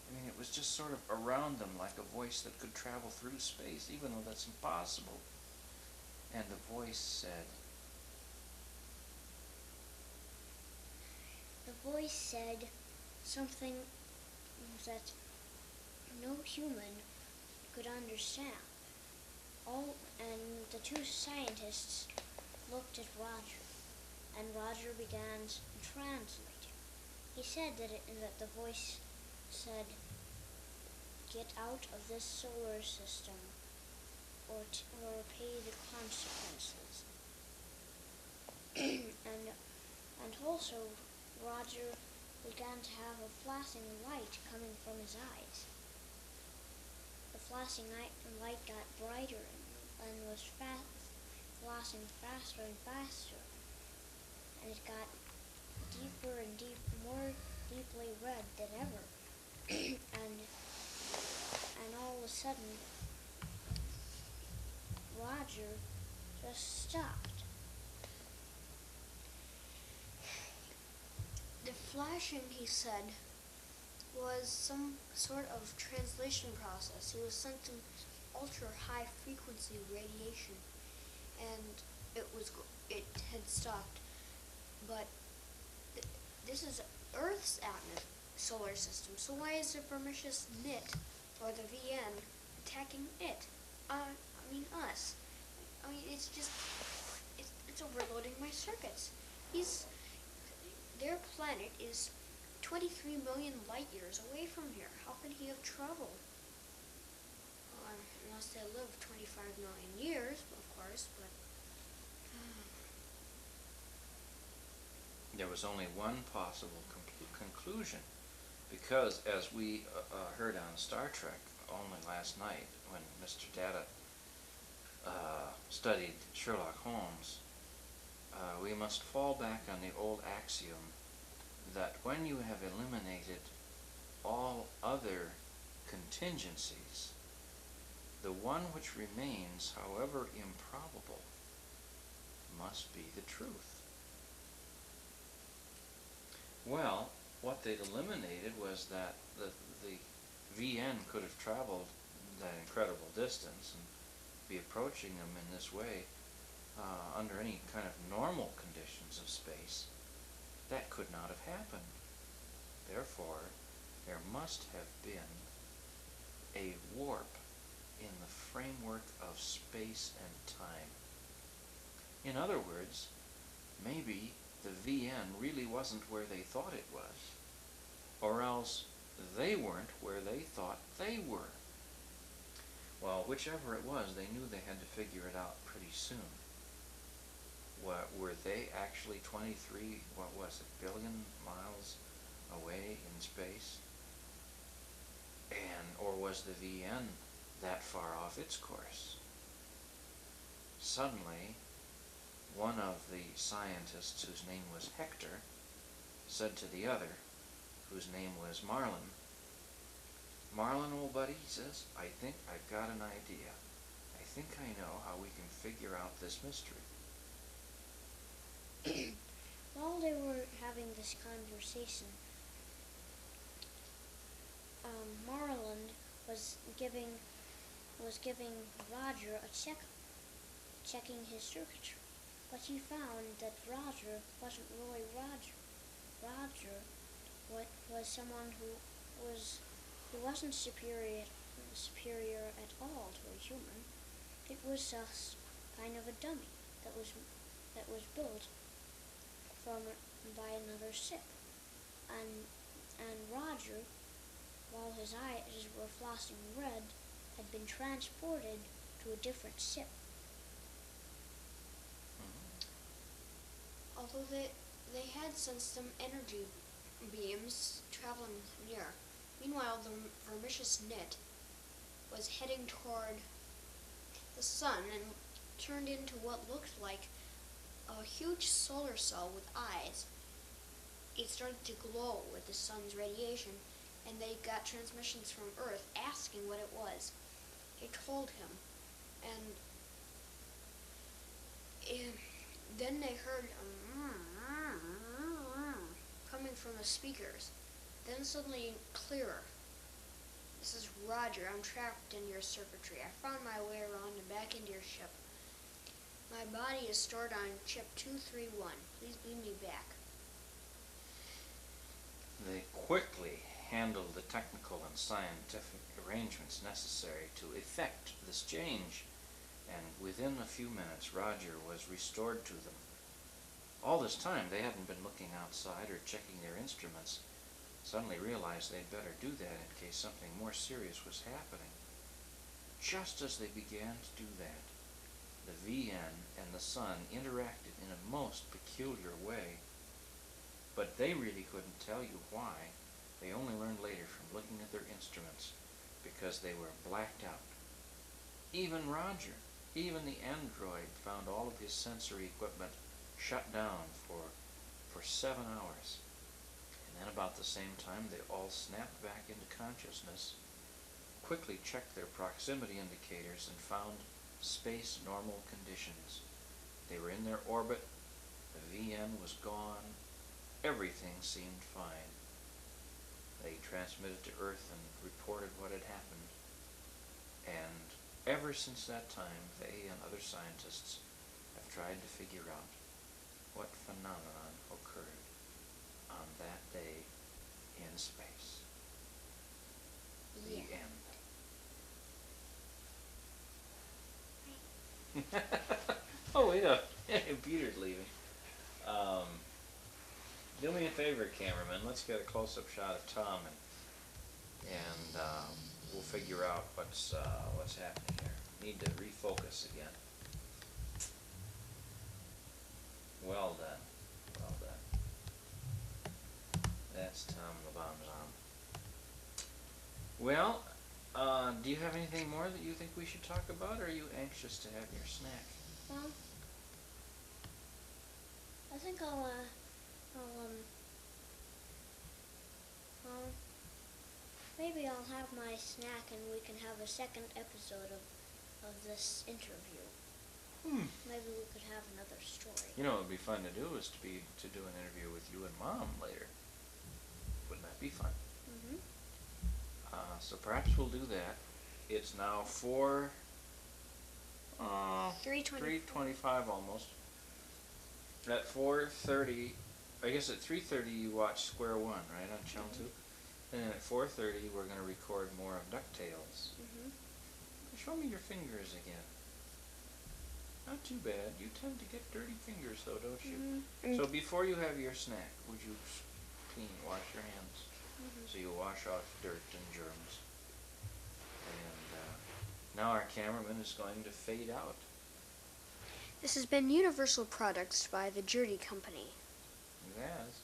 I mean, it was just sort of around them, like a voice that could travel through space, even though that's impossible. And the voice said, something that no human could understand. And the two scientists looked at Roger, and Roger began translating. He said that the voice said, "Get out of this solar system, or pay the consequences." and also, Roger began to have a flashing light coming from his eyes. The flashing light got brighter and was flashing faster and faster, and it got deeper and more deeply red than ever. and all of a sudden, Roger just stopped. The flashing, he said, was some sort of translation process. He was sent some ultra-high frequency radiation, and it had stopped. But this is Earth's solar system, so why is the vermicious knit, or the VN, attacking it? Us. It's overloading my circuits. Their planet is 23 million light years away from here. How can he have traveled? Unless they live 25 million years, of course, but... There was only one possible conclusion, because as we heard on Star Trek only last night, when Mr. Data studied Sherlock Holmes, we must fall back on the old axiom that when you have eliminated all other contingencies, the one which remains, however improbable, must be the truth. Well, what they'd eliminated was that the VN could have traveled that incredible distance and be approaching them in this way under any kind of normal conditions of space. That could not have happened. Therefore, there must have been a warp in the framework of space and time. In other words, maybe the VN really wasn't where they thought it was, or else they weren't where they thought they were. Well, whichever it was, they knew they had to figure it out pretty soon. Were they actually 23, billion miles away in space? Or was the VN that far off its course? Suddenly, one of the scientists, whose name was Hector, said to the other, whose name was Marlin, "Marlin, old buddy," he says, "I think I've got an idea. I think I know how we can figure out this mystery." While they were having this conversation, Marlin was giving Roger a checkup, checking his circuitry. But he found that Roger wasn't really Roger. Roger was someone who wasn't superior at all to a human. It was just kind of a dummy that was built by another ship. And Roger, while his eyes were flashing red, had been transported to a different ship. Although they had sensed some energy beams traveling near. Meanwhile, the vermicious nit was heading toward the sun and turned into what looked like a huge solar cell with eyes. It started to glow with the sun's radiation, and they got transmissions from Earth asking what it was. They told him, and then they heard coming from the speakers. Then suddenly clearer. This is Roger. I'm trapped in your circuitry. I found my way around and back into your ship. My body is stored on chip 231. Please beam me back. They quickly handled the technical and scientific arrangements necessary to effect this change, and within a few minutes Roger was restored to them. All this time they hadn't been looking outside or checking their instruments. Suddenly realized they'd better do that in case something more serious was happening. Just as they began to do that, the VN and the sun interacted in a most peculiar way. But they really couldn't tell you why. They only learned later from looking at their instruments, because they were blacked out. Even Roger, even the android, found all of his sensory equipment shut down for 7 hours. And then about the same time, they all snapped back into consciousness, quickly checked their proximity indicators, and found space normal conditions. They were in their orbit, the VN was gone, everything seemed fine. They transmitted to Earth and reported what had happened. And ever since that time, they and other scientists have tried to figure out what phenomenon occurred on that day in space. The end. Oh, wait up. Peter's leaving. Do me a favor, cameraman. Let's get a close-up shot of Tom, and we'll figure out what's happening here. Need to refocus again. Well done. Well done. That's Tom the Bomb Zom. Well, do you have anything more that you think we should talk about, or are you anxious to have your snack? Well, I think maybe I'll have my snack and we can have a second episode of this interview. Maybe we could have another story. You know what would be fun to do is to do an interview with you and Mom later. Wouldn't that be fun? Mm-hmm. So perhaps we'll do that. It's now 3:25 almost. At 4:30, I guess at 3:30 you watch Square One, right, on Channel 2? And then at 4:30 we're going to record more of DuckTales. Mm-hmm. Show me your fingers again. Not too bad. You tend to get dirty fingers though, don't you? Mm-hmm. So before you have your snack, would you wash your hands? Mm-hmm. So you wash off dirt and germs. And now our cameraman is going to fade out. This has been Universal Products by the Jury Company. It has.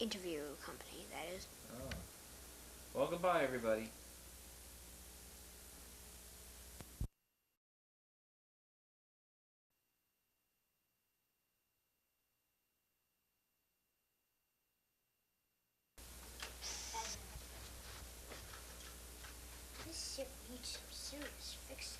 Interview company, that is. Oh. Well, goodbye, everybody. This ship needs some serious fixing.